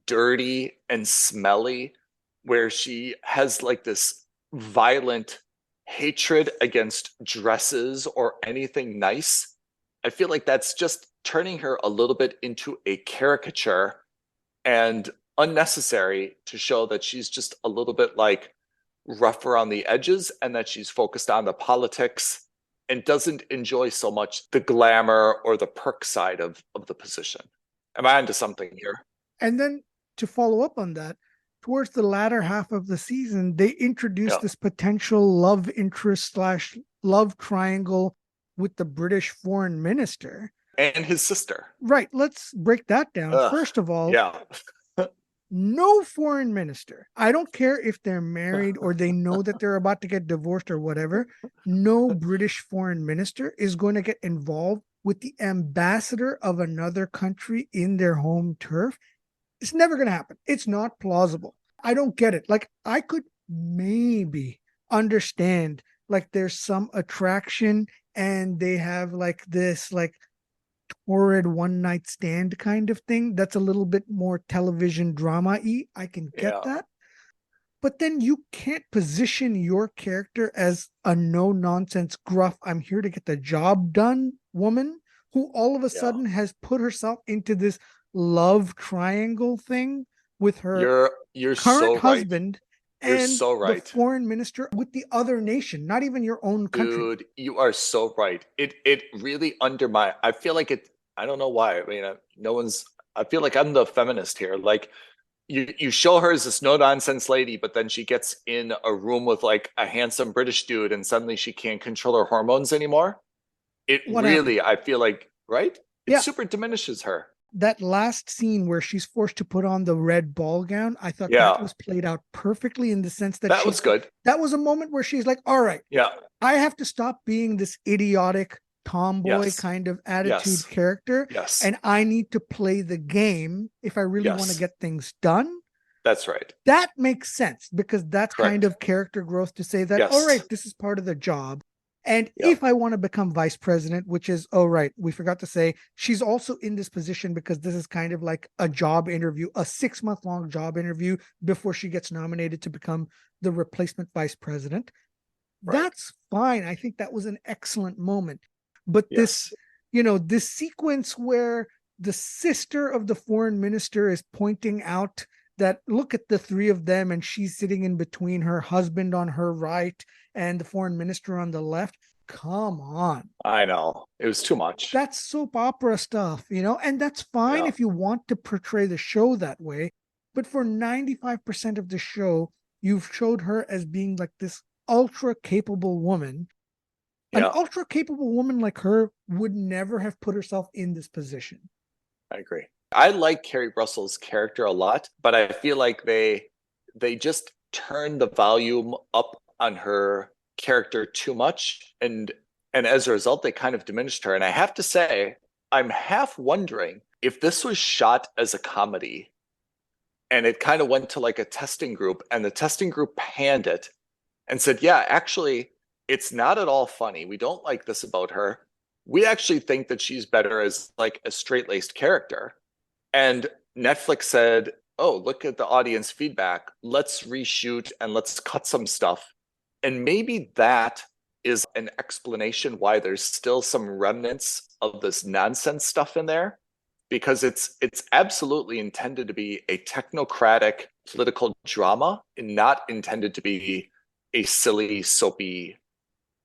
dirty and smelly, where she has like this violent hatred against dresses or anything nice. I feel like that's just turning her a little bit into a caricature and unnecessary to show that she's just a little bit like rough around the edges and that she's focused on the politics and doesn't enjoy so much the glamour or the perk side of the position. Am I onto something here? And then to follow up on that, towards the latter half of the season, they introduced this potential love interest / love triangle with the British foreign minister. And his sister. Right. Let's break that down. First of all, no foreign minister. I don't care if they're married or they know that they're about to get divorced or whatever. No British foreign minister is going to get involved with the ambassador of another country in their home turf. It's never going to happen. It's not plausible. I don't get it. Like, I could maybe understand, like, there's some attraction and they have like this like torrid one night stand kind of thing. That's a little bit more television drama-y. I can get that. But then you can't position your character as a no-nonsense, gruff, I'm here to get the job done woman who all of a sudden has put herself into this love triangle thing with her you're current so husband You're and so right. the foreign minister with the other nation, not even your own country. Dude, you are so right. It really undermines. I feel like it. I don't know why. I mean, no one's. I feel like I'm the feminist here. Like you show her as this no nonsense lady, but then she gets in a room with like a handsome British dude, and suddenly she can't control her hormones anymore. It What really, happened? I feel like, right? It Yeah. super diminishes her. That last scene where she's forced to put on the red ball gown, I thought Yeah, that was played out perfectly in the sense that that was good. that was a moment where she's like, all right, Yeah. I have to stop being this idiotic tomboy Yes. kind of attitude Yes. character. Yes. And I need to play the game if I really want to Yes. get things done. That's right. That makes sense because that's kind Correct. of character growth to say that, Yes. all right, this is part of the job. And Yeah. if I want to become vice president, which is, oh, right, we forgot to say, she's also in this position because this is kind of like a job interview, a 6-month-long job interview before she gets nominated to become the replacement vice president. Right. That's fine. I think that was an excellent moment. But Yes. this sequence where the sister of the foreign minister is pointing out that look at the three of them and she's sitting in between, her husband on her right and the foreign minister on the left. Come on. I know. It was too much. That's soap opera stuff, and that's fine Yeah. if you want to portray the show that way. But for 95% of the show, you've showed her as being like this ultra capable woman. An Yeah. ultra capable woman like her would never have put herself in this position. I agree. I like Carrie Russell's character a lot, but I feel like they just turned the volume up on her character too much, and as a result, they kind of diminished her. And I have to say, I'm half wondering if this was shot as a comedy, and it kind of went to like a testing group, and the testing group panned it and said, "Yeah, actually, it's not at all funny. We don't like this about her. We actually think that she's better as like a straight-laced character." And Netflix said, "Oh, look at the audience feedback. Let's reshoot and let's cut some stuff." And maybe that is an explanation why there's still some remnants of this nonsense stuff in there, because it's absolutely intended to be a technocratic political drama and not intended to be a silly, soapy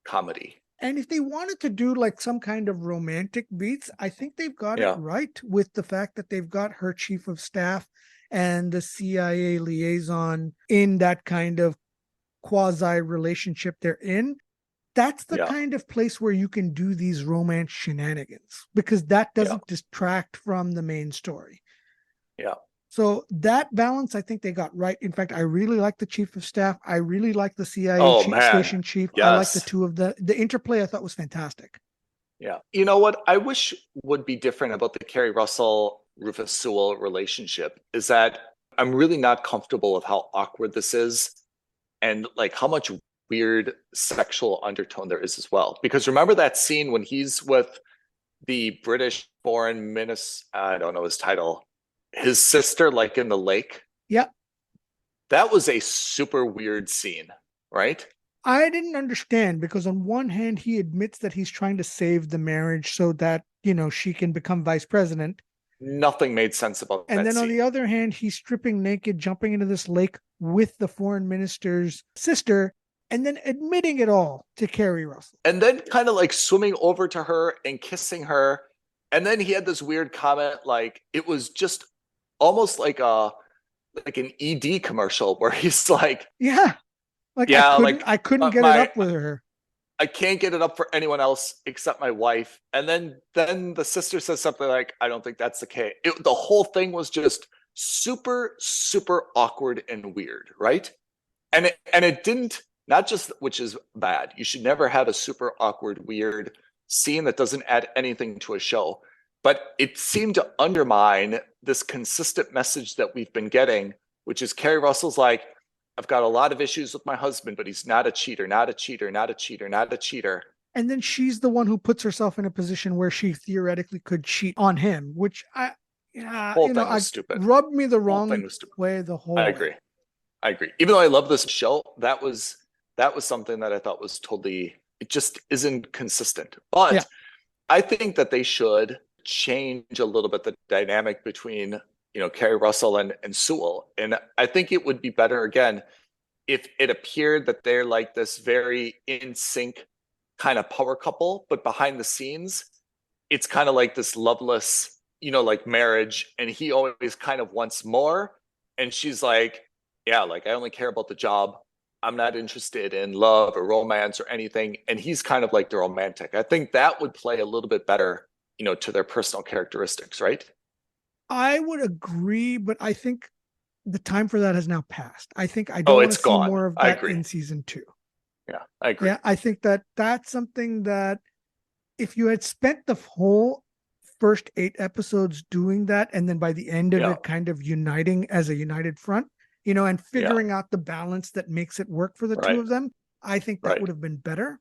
comedy. And if they wanted to do like some kind of romantic beats, I think they've got it Yeah. right with the fact that they've got her chief of staff and the CIA liaison in that kind of quasi relationship they're in. That's the Yeah. kind of place where you can do these romance shenanigans because that doesn't distract from the main story. Yeah. So that balance, I think they got right. In fact, I really like the chief of staff. I really like the CIA Oh, man. station chief. I like the Yes. two of the interplay. I thought was fantastic. Yeah. You know what I wish would be different about the Carrie Russell Rufus Sewell relationship is that I'm really not comfortable with how awkward this is and like how much weird sexual undertone there is as well. Because remember that scene when he's with the British foreign minister, I don't know his title, his sister, like in the lake? Yeah. That was a super weird scene, right? I didn't understand because on one hand, he admits that he's trying to save the marriage so that, she can become vice president. Nothing made sense about that. And then scene. on the other hand, he's stripping naked, jumping into this lake with the foreign minister's sister, and then admitting it all to Carrie Russell. And then kind of like swimming over to her and kissing her. And then he had this weird comment, like it was just almost like an ED commercial where he's like, yeah, I couldn't get it up with her. I can't get it up for anyone else except my wife. And then the sister says something like, I don't think that's the case. The whole thing was just super, super awkward and weird, right? And it didn't, not just, which is bad. You should never have a super awkward, weird scene that doesn't add anything to a show. But it seemed to undermine this consistent message that we've been getting, which is Carrie Russell's like, I've got a lot of issues with my husband, but he's not a cheater, not a cheater, not a cheater, not a cheater. And then she's the one who puts herself in a position where she theoretically could cheat on him, which was stupid. Rubbed me the wrong way the whole I agree. Even though I love this show, that was something that I thought was totally, it just isn't consistent. But yeah. I think that they should change a little bit the dynamic between Carrie Russell and Sewell. And I think it would be better, again, if it appeared that they're like this very in sync kind of power couple, but behind the scenes, it's kind of like this loveless, like marriage, and he always kind of wants more. And she's like, yeah, like I only care about the job. I'm not interested in love or romance or anything. And he's kind of like the romantic. I think that would play a little bit better, to their personal characteristics, right? I would agree, but I think the time for that has now passed. I think I Oh, don't want it's to see gone. more of I that agree. in season 2. Yeah, I agree. Yeah, I think that that's something that if you had spent the whole first 8 episodes doing that, and then by the end of Yeah. it kind of uniting as a united front, and figuring out the balance that makes it work for the two Right. of them, I think that Right. would have been better.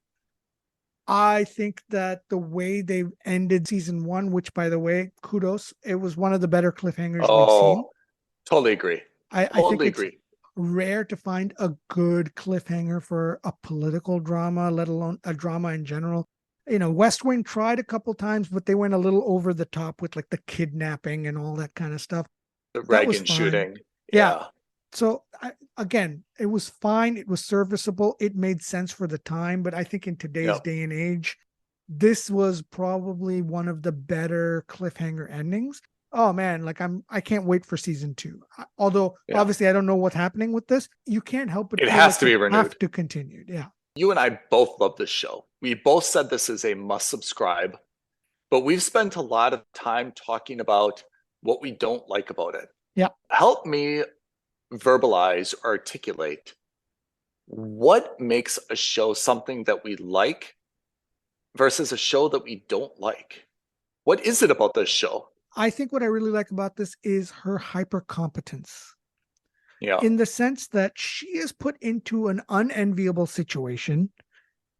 I think that the way they ended season 1, which by the way, kudos, it was one of the better cliffhangers we've seen. Totally agree. I think Totally it's agree. rare to find a good cliffhanger for a political drama, let alone a drama in general. West Wing tried a couple times, but they went a little over the top with like the kidnapping and all that kind of stuff. The That was Reagan fine. shooting. Yeah. So again, it was fine. It was serviceable. It made sense for the time. But I think in today's day and age, this was probably one of the better cliffhanger endings. Oh man, like I can't wait for season 2. Although obviously I don't know what's happening with this. You can't help but It feel has like to be you renewed. have to continue. Yeah. You and I both love this show. We both said this is a must subscribe, but we've spent a lot of time talking about what we don't like about it. Yeah. Help me verbalize or articulate what makes a show something that we like versus a show that we don't like. What is it about this show? I think what I really like about this is her hyper competence. Yeah. In the sense that she is put into an unenviable situation.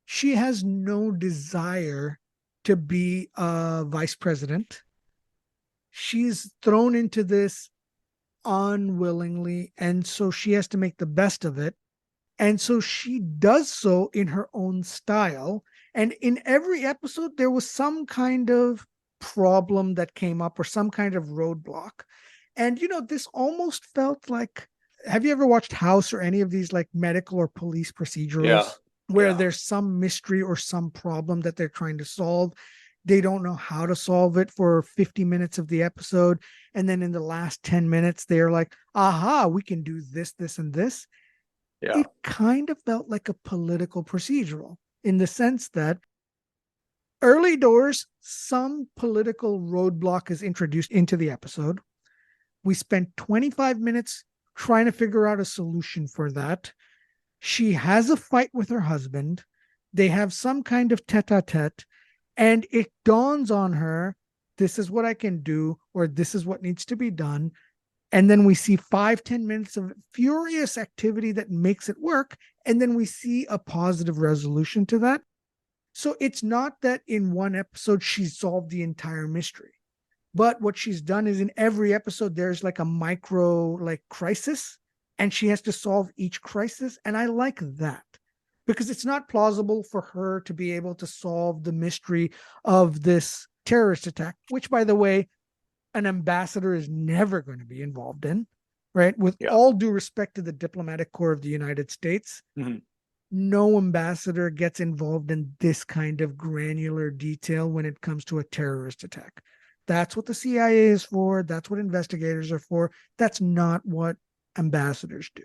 She has no desire to be a vice president. She's thrown into this unwillingly, and so she has to make the best of it. And so she does so in her own style. And in every episode, there was some kind of problem that came up or some kind of roadblock. And, this almost felt like, have you ever watched House or any of these like medical or police procedurals where there's some mystery or some problem that they're trying to solve? They don't know how to solve it for 50 minutes of the episode. And then in the last 10 minutes, they're like, aha, we can do this, this, and this. Yeah. It kind of felt like a political procedural in the sense that early doors, some political roadblock is introduced into the episode. We spent 25 minutes trying to figure out a solution for that. She has a fight with her husband. They have some kind of tete-a-tete, and it dawns on her, this is what I can do, or this is what needs to be done. And then we see 5-10 minutes of furious activity that makes it work. And then we see a positive resolution to that. So it's not that in one episode she's solved the entire mystery. But what she's done is in every episode, there's like a micro like crisis, and she has to solve each crisis. And I like that because it's not plausible for her to be able to solve the mystery of this terrorist attack, which, by the way, an ambassador is never going to be involved in, right? With all due respect to the diplomatic corps of the United States, no ambassador gets involved in this kind of granular detail when it comes to a terrorist attack. That's what the CIA is for. That's what investigators are for. That's not what ambassadors do.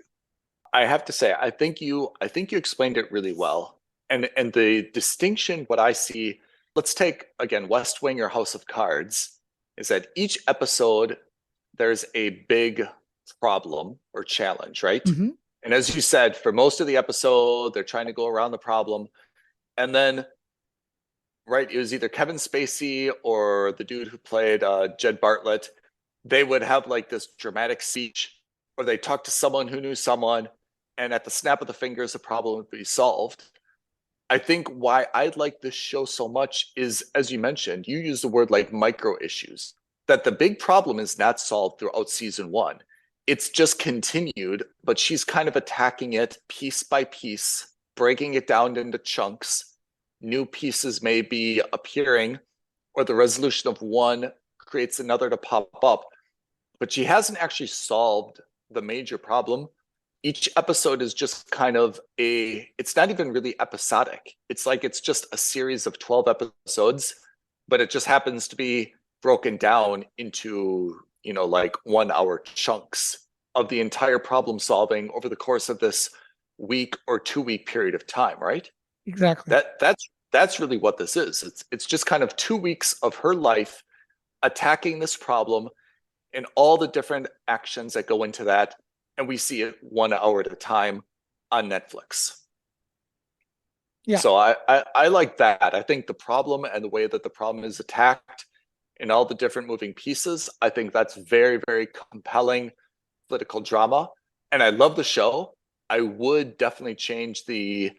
I have to say, I think you explained it really well. And the distinction, what I see, let's take again West Wing or House of Cards, is that each episode there's a big problem or challenge, right? Mm-hmm. And as you said, for most of the episode, they're trying to go around the problem. And then, right, it was either Kevin Spacey or the dude who played Jed Bartlett. They would have like this dramatic speech, or they talk to someone who knew someone, and at the snap of the fingers, the problem would be solved. I think why I like this show so much is, as you mentioned, you use the word like micro issues, that the big problem is not solved throughout season 1. It's just continued, but she's kind of attacking it piece by piece, breaking it down into chunks. New pieces may be appearing, or the resolution of one creates another to pop up, but she hasn't actually solved the major problem. each episode is just kind of it's not even really episodic. It's like it's just a series of 12 episodes, but it just happens to be broken down into, like 1 hour chunks of the entire problem solving over the course of this week or 2 week period of time, right? Exactly. That's really what this is. It's just kind of 2 weeks of her life attacking this problem and all the different actions that go into that. And we see it 1 hour at a time on Netflix. Yeah. So I like that. I think the problem and the way that the problem is attacked and all the different moving pieces, I think that's very, very compelling political drama. And I love the show. I would definitely change the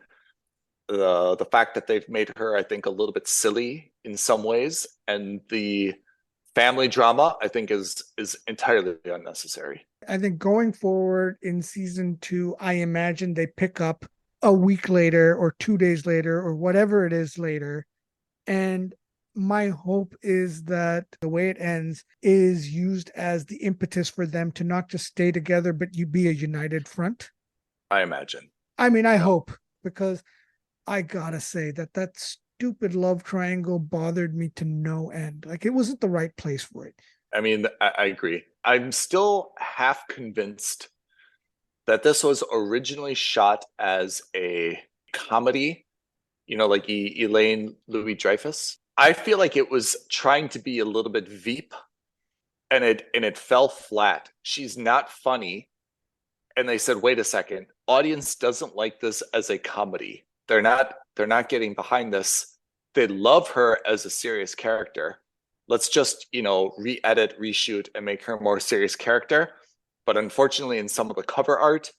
fact that they've made her, I think, a little bit silly in some ways. And the family drama, I think, is entirely unnecessary. I think going forward in season 2, I imagine they pick up a week later or 2 days later or whatever it is later. And my hope is that the way it ends is used as the impetus for them to not just stay together, but you be a united front. I imagine. I mean, I hope, because I gotta say that stupid love triangle bothered me to no end. Like, it wasn't the right place for it. I mean, I agree. I'm still half convinced that this was originally shot as a comedy, like Elaine Louis Dreyfus. I feel like it was trying to be a little bit Veep, and it fell flat. She's not funny. And they said, wait a second, audience doesn't like this as a comedy. They're not getting behind this. They love her as a serious character. Let's just, re-edit, reshoot, and make her a more serious character. But unfortunately, in some of the cover art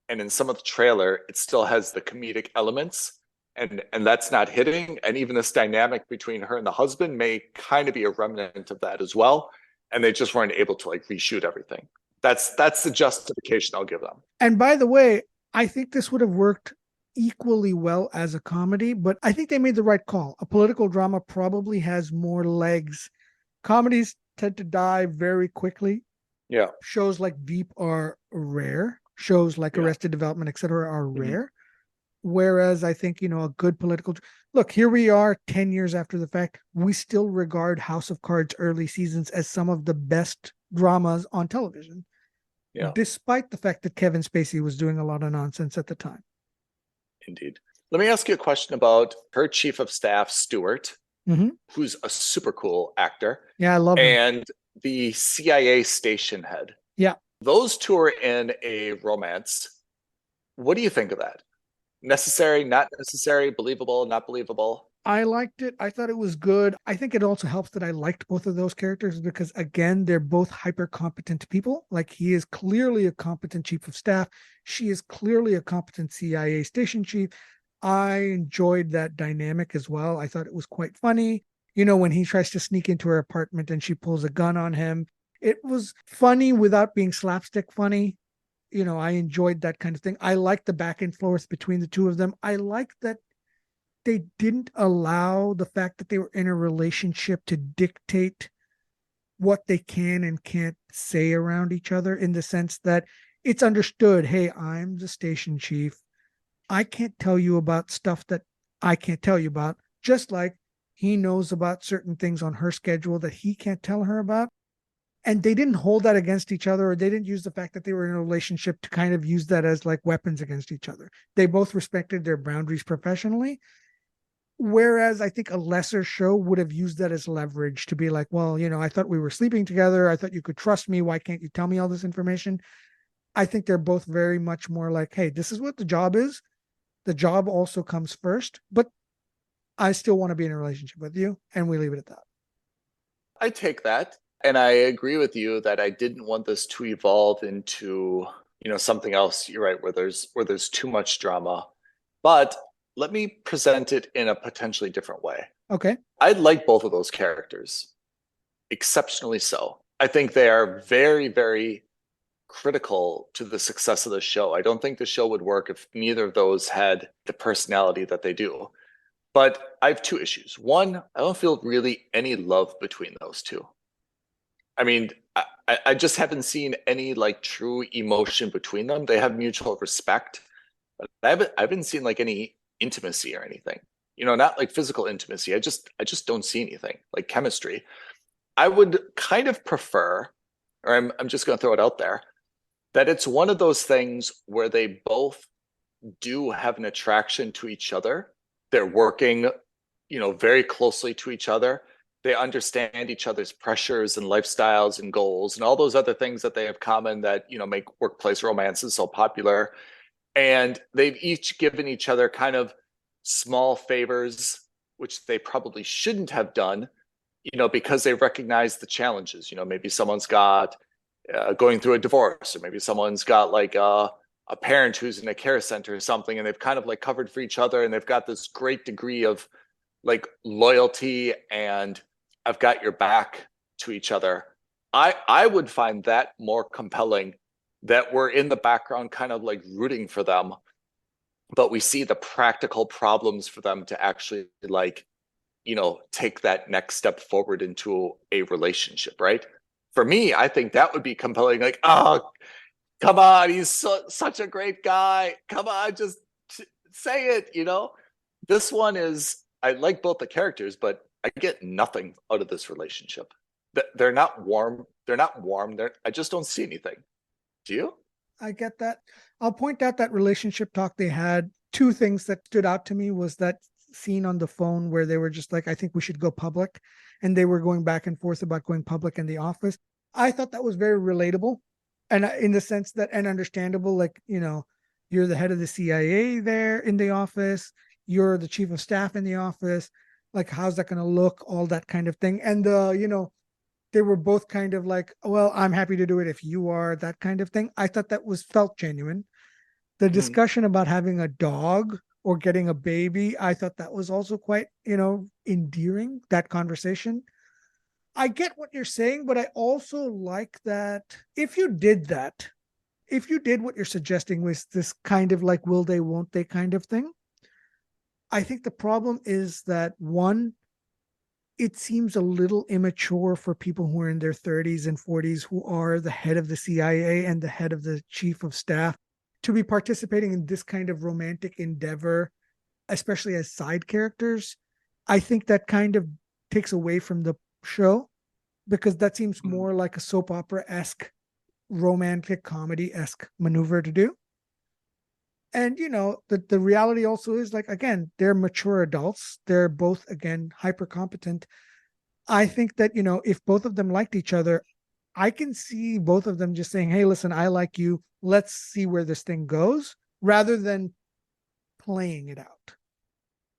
and in some of the trailer, it still has the comedic elements, and that's not hitting. And even this dynamic between her and the husband may kind of be a remnant of that as well. And they just weren't able to reshoot everything. That's the justification I'll give them. And by the way, I think this would have worked equally well as a comedy, but I think they made the right call. A political drama probably has more legs. Comedies tend to die very quickly. Yeah. Shows like Veep are rare. Shows like Arrested Development, etc., are rare. Whereas I think, a good political... Look, here we are 10 years after the fact. We still regard House of Cards early seasons as some of the best dramas on television. Yeah. Despite the fact that Kevin Spacey was doing a lot of nonsense at the time. Indeed. Let me ask you a question about her chief of staff, Stewart, who's a super cool actor. Yeah, I love him. And the CIA station head. Yeah. Those two are in a romance. What do you think of that? Necessary, not necessary, believable, not believable? I liked it. I thought it was good. I think it also helps that I liked both of those characters because, again, they're both hyper competent people. Like, he is clearly a competent chief of staff. She is clearly a competent CIA station chief. I enjoyed that dynamic as well. I thought it was quite funny. When he tries to sneak into her apartment and she pulls a gun on him. It was funny without being slapstick funny. I enjoyed that kind of thing. I liked the back and forth between the two of them. I liked that they didn't allow the fact that they were in a relationship to dictate what they can and can't say around each other, in the sense that it's understood, hey, I'm the station chief. I can't tell you about stuff that I can't tell you about, just like he knows about certain things on her schedule that he can't tell her about. And they didn't hold that against each other, or they didn't use the fact that they were in a relationship to kind of use that as like weapons against each other. They both respected their boundaries professionally. Whereas I think a lesser show would have used that as leverage to be like, well, I thought we were sleeping together. I thought you could trust me. Why can't you tell me all this information? I think they're both very much more like, hey, this is what the job is. The job also comes first, but I still want to be in a relationship with you. And we leave it at that. I take that. And I agree with you that I didn't want this to evolve into, something else. You're right, where there's too much drama. But let me present it in a potentially different way. Okay. I like both of those characters, exceptionally so. I think they are very, very critical to the success of the show. I don't think the show would work if neither of those had the personality that they do. But I have two issues. One, I don't feel really any love between those two. I mean, I just haven't seen any like true emotion between them. They have mutual respect, but I haven't seen like any intimacy or anything. You know, not like physical intimacy. I just don't see anything like chemistry. I would kind of prefer, or I'm just going to throw it out there, that it's one of those things where they both do have an attraction to each other. They're working, you know, very closely to each other. They understand each other's pressures and lifestyles and goals and all those other things that they have common that, you know, make workplace romances so popular. And they've each given each other kind of small favors, which they probably shouldn't have done, you know, because they recognize the challenges. You know, maybe someone's got going through a divorce, or maybe someone's got like a parent who's in a care center or something, and they've kind of like covered for each other, and they've got this great degree of like loyalty and I've got your back to each other. I would find that more compelling, that we're in the background kind of like rooting for them, but we see the practical problems for them to actually like, you know, take that next step forward into a relationship, right? For me, I think that would be compelling. Like, oh, come on, he's such a great guy. Come on, just say it, you know? This one is, I like both the characters, but I get nothing out of this relationship. They're not warm. They're not warm. I just don't see anything. Do you? I get that. I'll point out that relationship talk they had. Two things that stood out to me was that scene on the phone where they were just like, I think we should go public. And they were going back and forth about going public in the office. I thought that was very relatable. And in the sense that, and understandable, like, you know, you're the head of the CIA there in the office. You're the chief of staff in the office. Like, how's that going to look? All that kind of thing. And, you know, they were both kind of like, well, I'm happy to do it if you are, that kind of thing. I thought that was felt genuine. The discussion about having a dog or getting a baby, I thought that was also quite, you know, endearing, that conversation. I get what you're saying, but I also like that if you did that, if you did what you're suggesting with this kind of like, will they, won't they kind of thing, I think the problem is that, one, it seems a little immature for people who are in their 30s and 40s, who are the head of the CIA and the head of the chief of staff, to be participating in this kind of romantic endeavor, especially as side characters. I think that kind of takes away from the show, because that seems more like a soap opera-esque, romantic comedy-esque maneuver to do. And, you know, the reality also is, like, again, they're mature adults. They're both, again, hyper competent. I think that, you know, if both of them liked each other, I can see both of them just saying, hey, listen, I like you. Let's see where this thing goes, rather than playing it out.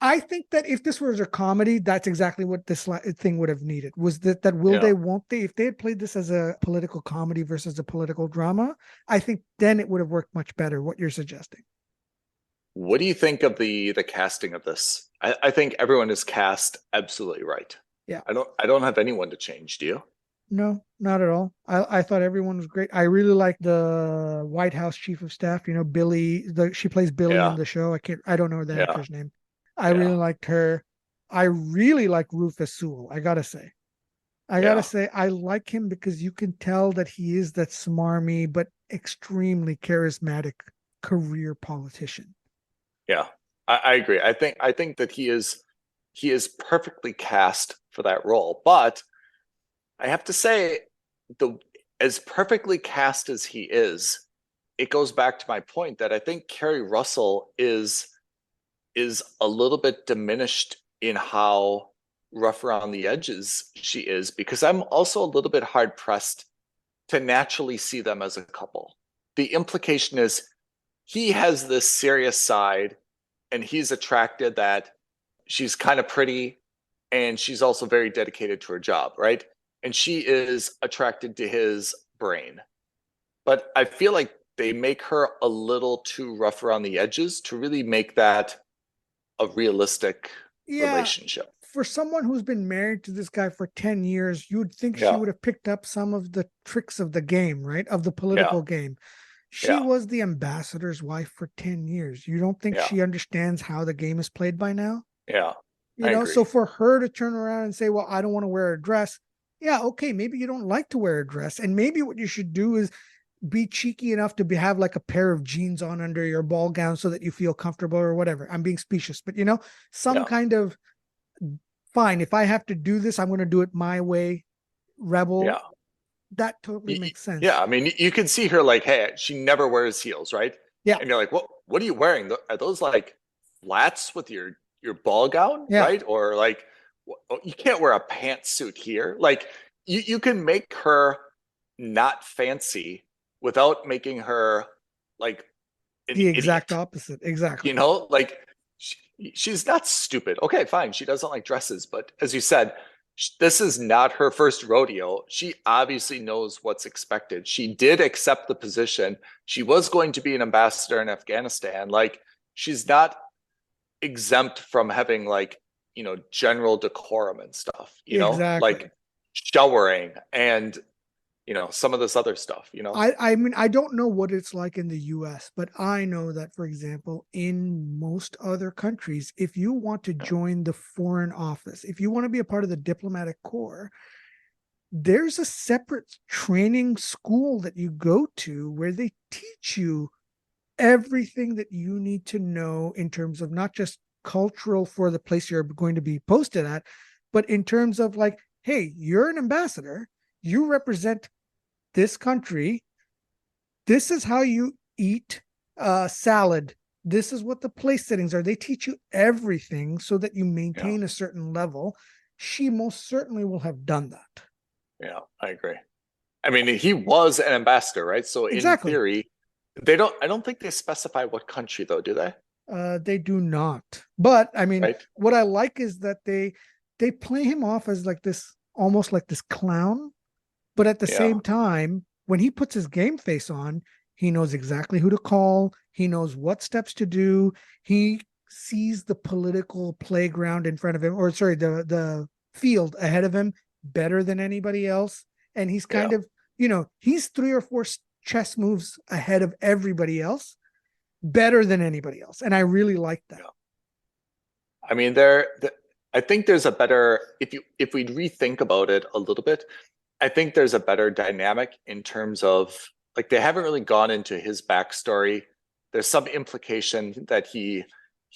I think that if this was a comedy, that's exactly what this thing would have needed, was that will they, won't they? If they had played this as a political comedy versus a political drama, I think then it would have worked much better, what you're suggesting. What do you think of the casting of this? I think everyone is cast absolutely right. Yeah. I don't have anyone to change. Do you? No, not at all. I thought everyone was great. I really like the White House chief of staff, you know, Billy. She plays Billy in the show. I don't know the actor's name. I really liked her. I really like Rufus Sewell, I gotta say. I like him because you can tell that he is that smarmy but extremely charismatic career politician. Yeah, I agree. I think that he is perfectly cast for that role. But I have to say, as perfectly cast as he is, it goes back to my point that I think Kerry Russell is a little bit diminished in how rough around the edges she is, because I'm also a little bit hard pressed to naturally see them as a couple. The implication is he has this serious side, and he's attracted that she's kind of pretty, and she's also very dedicated to her job, right? And she is attracted to his brain. But I feel like they make her a little too rough around the edges to really make that a realistic relationship. For someone who's been married to this guy for 10 years, you would think she would have picked up some of the tricks of the game, right? Of the political game. She was the ambassador's wife for 10 years. You don't think she understands how the game is played by now? Yeah. You know, so for her to turn around and say, well, I don't want to wear a dress, yeah, okay, maybe you don't like to wear a dress, and maybe what you should do is be cheeky enough to have like a pair of jeans on under your ball gown so that you feel comfortable or whatever. I'm being specious, but some kind of, fine, if I have to do this, I'm going to do it my way, rebel. Yeah. That totally makes sense. Yeah, I mean, you can see her like, hey, she never wears heels, right? Yeah. And you're like, what are you wearing? Are those like flats with your ball gown, Yeah. right? Or like, you can't wear a pantsuit here. Like, you can make her not fancy without making her like an The exact idiot. opposite. Exactly. Like she's not stupid. Okay, fine. She doesn't like dresses, but as you said, this is not her first rodeo. She obviously knows what's expected. She did accept the position. She was going to be an ambassador in Afghanistan. Like, she's not exempt from having like, general decorum and stuff, Exactly. like showering and, some of this other stuff, I mean, I don't know what it's like in the US, but I know that, for example, in most other countries, if you want to join the foreign office, if you want to be a part of the diplomatic corps, there's a separate training school that you go to where they teach you everything that you need to know in terms of not just cultural for the place you're going to be posted at, but in terms of like, hey, you're an ambassador, you represent this country, this is how you eat salad, this is what the place settings are. They teach you everything so that you maintain a certain level. She most certainly will have done that. Yeah, I agree. I mean, he was an ambassador, right? So exactly. In theory, I don't think they specify what country though, do they? They do not. But I mean, right? What I like is that they play him off as like this, almost like this clown, but at the same time, when he puts his game face on, he knows exactly who to call. He knows what steps to do. He sees the political playground in front of him, or sorry, the field ahead of him better than anybody else. And he's kind of, he's 3 or 4 chess moves ahead of everybody else, better than anybody else. And I really like that. I mean, I think there's a better, if we rethink about it a little bit, I think there's a better dynamic in terms of, like, they haven't really gone into his backstory. There's some implication that he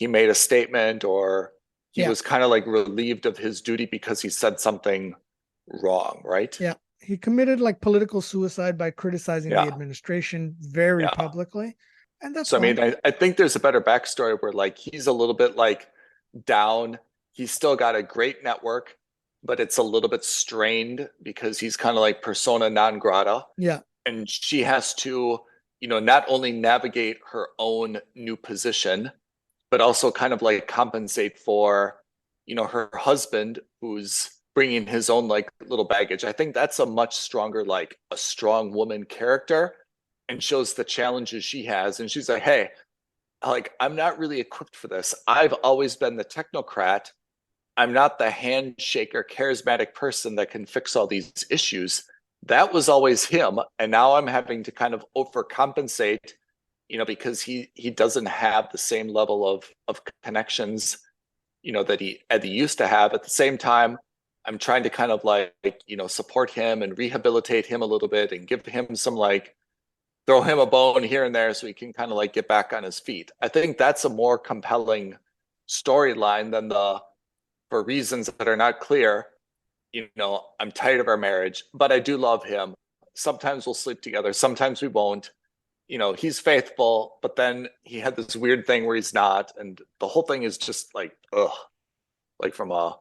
made a statement, or he was kind of like relieved of his duty because he said something wrong, right? Yeah. He committed like political suicide by criticizing the administration very publicly. And that's so fine. I mean, I think there's a better backstory where like he's a little bit like down. He's still got a great network, but it's a little bit strained because he's kind of like persona non grata. Yeah. And she has to, not only navigate her own new position, but also kind of like compensate for, her husband who's bringing his own like little baggage. I think that's a much stronger, like a strong woman character, and shows the challenges she has. And she's like, hey, like, I'm not really equipped for this. I've always been the technocrat. I'm not the handshaker, charismatic person that can fix all these issues. That was always him. And now I'm having to kind of overcompensate, because he doesn't have the same level of connections, that he used to have. At the same time, I'm trying to kind of like, support him and rehabilitate him a little bit and give him some, like, throw him a bone here and there so he can kind of like get back on his feet. I think that's a more compelling storyline than for reasons that are not clear, I'm tired of our marriage, but I do love him. Sometimes we'll sleep together. Sometimes we won't. He's faithful, but then he had this weird thing where he's not. And the whole thing is just like, ugh, like from a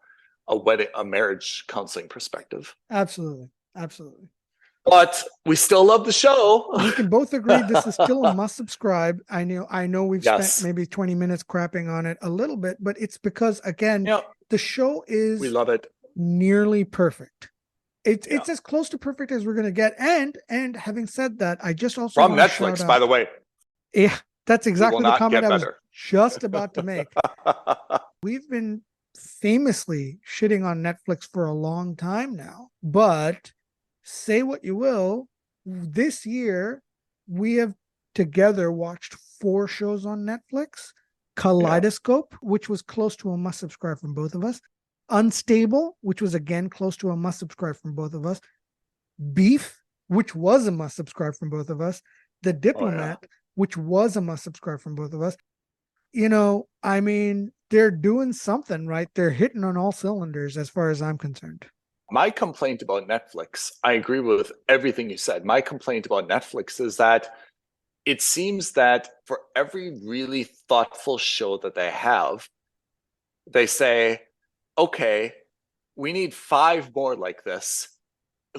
marriage counseling perspective. Absolutely. Absolutely. But we still love the show. We can both agree this is still a must subscribe. I know we've spent maybe 20 minutes crapping on it a little bit, but it's because, again, the show is, we love it, nearly perfect. It's as close to perfect as we're going to get. And having said that, I just also from Netflix, by the way. Yeah, that's exactly the comment I was just about to make. We've been famously shitting on Netflix for a long time now, but say what you will, this year we have together watched 4 shows on Netflix. Kaleidoscope, which was close to a must subscribe from both of us. Unstable, which was again close to a must subscribe from both of us. Beef, which was a must subscribe from both of us. The Diplomat, which was a must subscribe from both of us. I mean, they're doing something right. They're hitting on all cylinders as far as I'm concerned. My complaint about Netflix, I agree with everything you said. My complaint about Netflix is that it seems that for every really thoughtful show that they have, they say, okay, we need 5 more like this.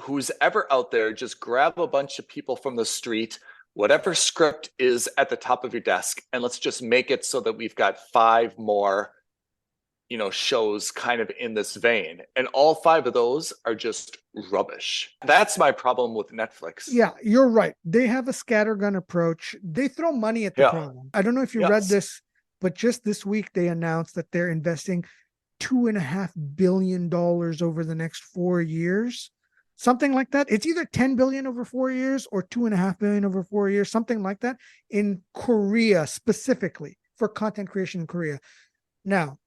Who's ever out there, just grab a bunch of people from the street, whatever script is at the top of your desk, and let's just make it so that we've got 5 more, shows kind of in this vein. And all 5 of those are just rubbish. That's my problem with Netflix. Yeah, you're right. They have a scattergun approach. They throw money at the problem. I don't know if you read this, but just this week they announced that they're investing $2.5 billion over the next 4 years. Something like that. It's either 10 billion over 4 years or 2.5 billion over 4 years, something like that, in Korea specifically, for content creation in Korea. Now,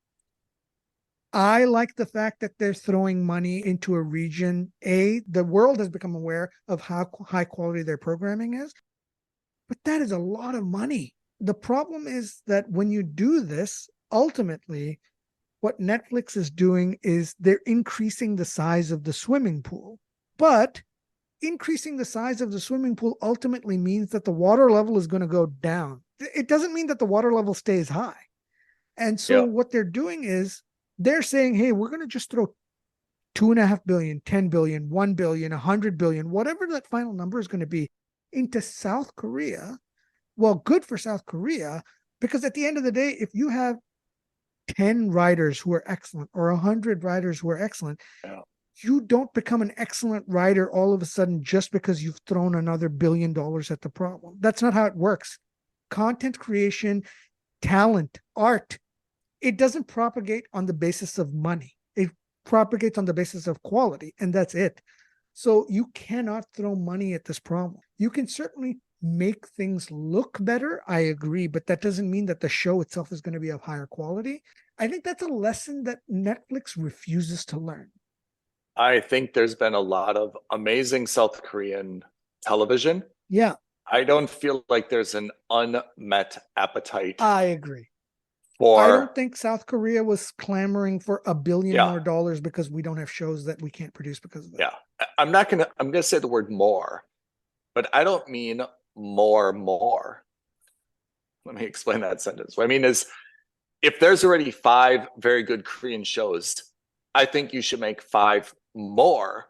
I like the fact that they're throwing money into a region. The world has become aware of how high quality their programming is, but that is a lot of money. The problem is that when you do this, ultimately, what Netflix is doing is they're increasing the size of the swimming pool. But increasing the size of the swimming pool ultimately means that the water level is going to go down. It doesn't mean that the water level stays high. And so what they're doing is they're saying, hey, we're going to just throw 2.5 billion, 10 billion, 1 billion, 100 billion, whatever that final number is going to be, into South Korea. Well, good for South Korea, because at the end of the day, if you have 10 writers who are excellent or 100 writers who are excellent, you don't become an excellent writer all of a sudden just because you've thrown another $1 billion at the problem. That's not how it works. Content creation, talent, art, it doesn't propagate on the basis of money. It propagates on the basis of quality, and that's it. So you cannot throw money at this problem. You can certainly make things look better, I agree, but that doesn't mean that the show itself is going to be of higher quality. I think that's a lesson that Netflix refuses to learn. I think there's been a lot of amazing South Korean television. Yeah. I don't feel like there's an unmet appetite. I agree. I don't think South Korea was clamoring for $1 billion more dollars because we don't have shows that we can't produce because of it. Yeah. I'm going to say the word more, but I don't mean more. Let me explain that sentence. What I mean is, if there's already 5 very good Korean shows, I think you should make 5 more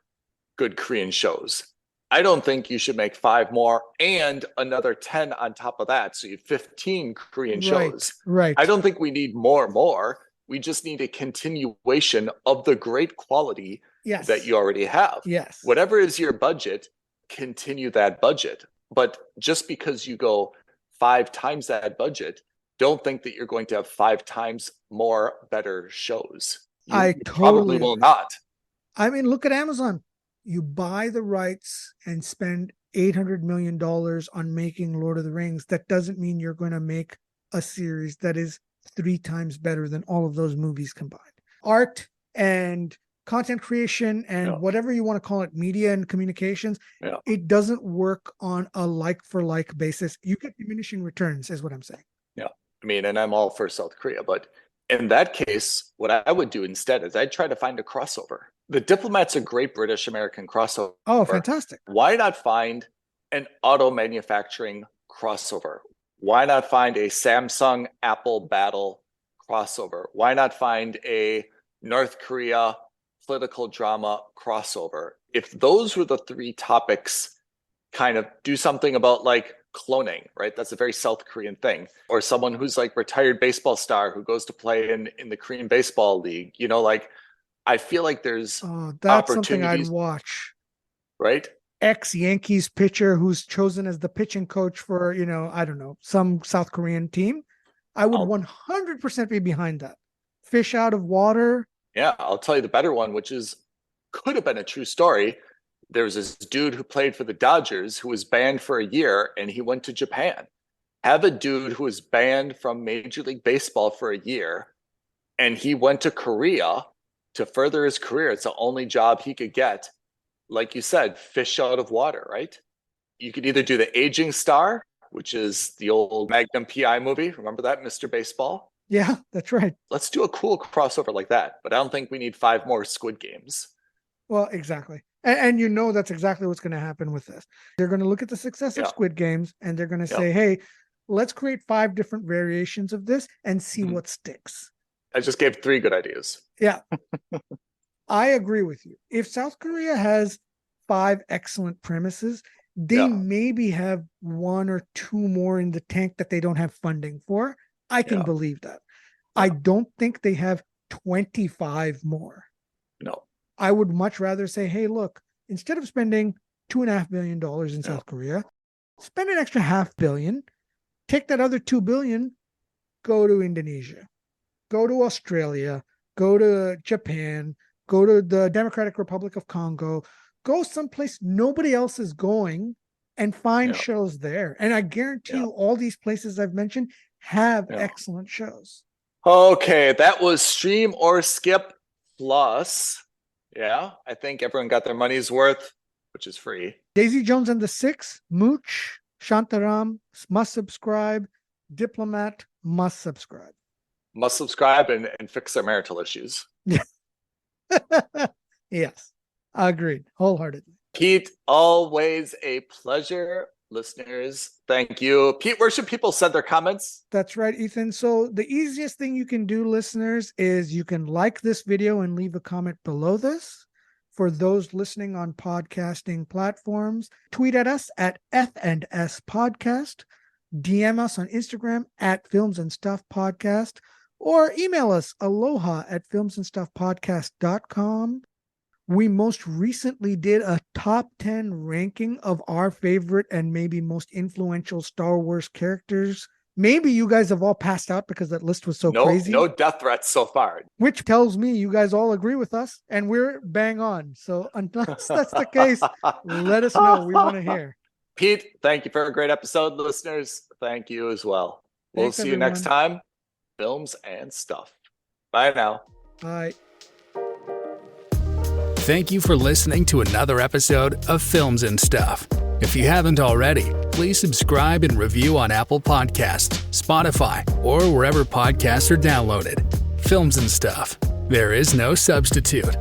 good Korean shows. I don't think you should make 5 more and another 10 on top of that. So you have 15 Korean shows. Right. I don't think we need more. We just need a continuation of the great quality that you already have. Yes. Whatever is your budget, continue that budget. But just because you go 5 times that budget, don't think that you're going to have 5 times more better shows. You probably will not. I mean, look at Amazon. You buy the rights and spend $800 million on making Lord of the Rings. That doesn't mean you're going to make a series that is 3 times better than all of those movies combined. Art and content creation and whatever you want to call it, media and communications, it doesn't work on a like-for-like basis. You get diminishing returns, is what I'm saying. Yeah. I mean, and I'm all for South Korea, but in that case, what I would do instead is I'd try to find a crossover. The Diplomat's a great British-American crossover. Oh, fantastic. Why not find an auto manufacturing crossover? Why not find a Samsung-Apple battle crossover? Why not find a North Korea political drama crossover? If those were the 3 topics, kind of do something about like cloning, right? That's a very South Korean thing. Or someone who's like retired baseball star who goes to play in the Korean baseball league. I feel like there's that's something I'd watch. Right? Ex-Yankees pitcher who's chosen as the pitching coach for, I don't know, some South Korean team. I would 100% be behind that. Fish out of water. Yeah, I'll tell you the better one, which could have been a true story. There was this dude who played for the Dodgers who was banned for a year, and he went to Japan. Have a dude who was banned from Major League Baseball for a year, and he went to Korea to further his career. It's the only job he could get. Like you said, fish out of water, right? You could either do the aging star, which is the old Magnum PI movie. Remember that, Mr. Baseball? Yeah, that's right. Let's do a cool crossover like that. But I don't think we need 5 more Squid Games. Well, exactly. And you know that's exactly what's going to happen with this. They're going to look at the success of Squid Games and they're going to say, hey, let's create 5 different variations of this and see what sticks. I just gave 3 good ideas. Yeah. I agree with you. If South Korea has 5 excellent premises, they maybe have 1 or 2 more in the tank that they don't have funding for. I can believe that. I don't think they have 25 more. No. I would much rather say, hey, look, instead of spending $2.5 billion in South Korea, spend an extra $500 million, take that other $2 billion, go to Indonesia, go to Australia, go to Japan, go to the Democratic Republic of Congo, go someplace nobody else is going and find shows there. And I guarantee you all these places I've mentioned have excellent shows. Okay, that was Stream or Skip Plus. Yeah, I think everyone got their money's worth, which is free. Daisy Jones and the Six, Mooch, Shantaram, must subscribe. Diplomat, must subscribe. Must subscribe and fix their marital issues. Yes, agreed, wholeheartedly. Pete, always a pleasure. Listeners, thank you. Pete, where should people send their comments? That's right, Ethan. So the easiest thing you can do, listeners, is you can like this video and leave a comment below this. For those listening on podcasting platforms, tweet at us at F&S Podcast, DM us on Instagram at Films and Stuff Podcast, or email us aloha@filmsandstuffpodcast.com. We most recently did a top 10 ranking of our favorite and maybe most influential Star Wars characters. Maybe you guys have all passed out because that list was so crazy. No death threats so far. Which tells me you guys all agree with us and we're bang on. So unless that's the case, let us know. We want to hear. Pete, thank you for a great episode. Listeners, thank you as well. We'll see you next time. Films and Stuff. Bye now. Bye. Thank you for listening to another episode of Films and Stuff. If you haven't already, please subscribe and review on Apple Podcasts, Spotify, or wherever podcasts are downloaded. Films and Stuff. There is no substitute.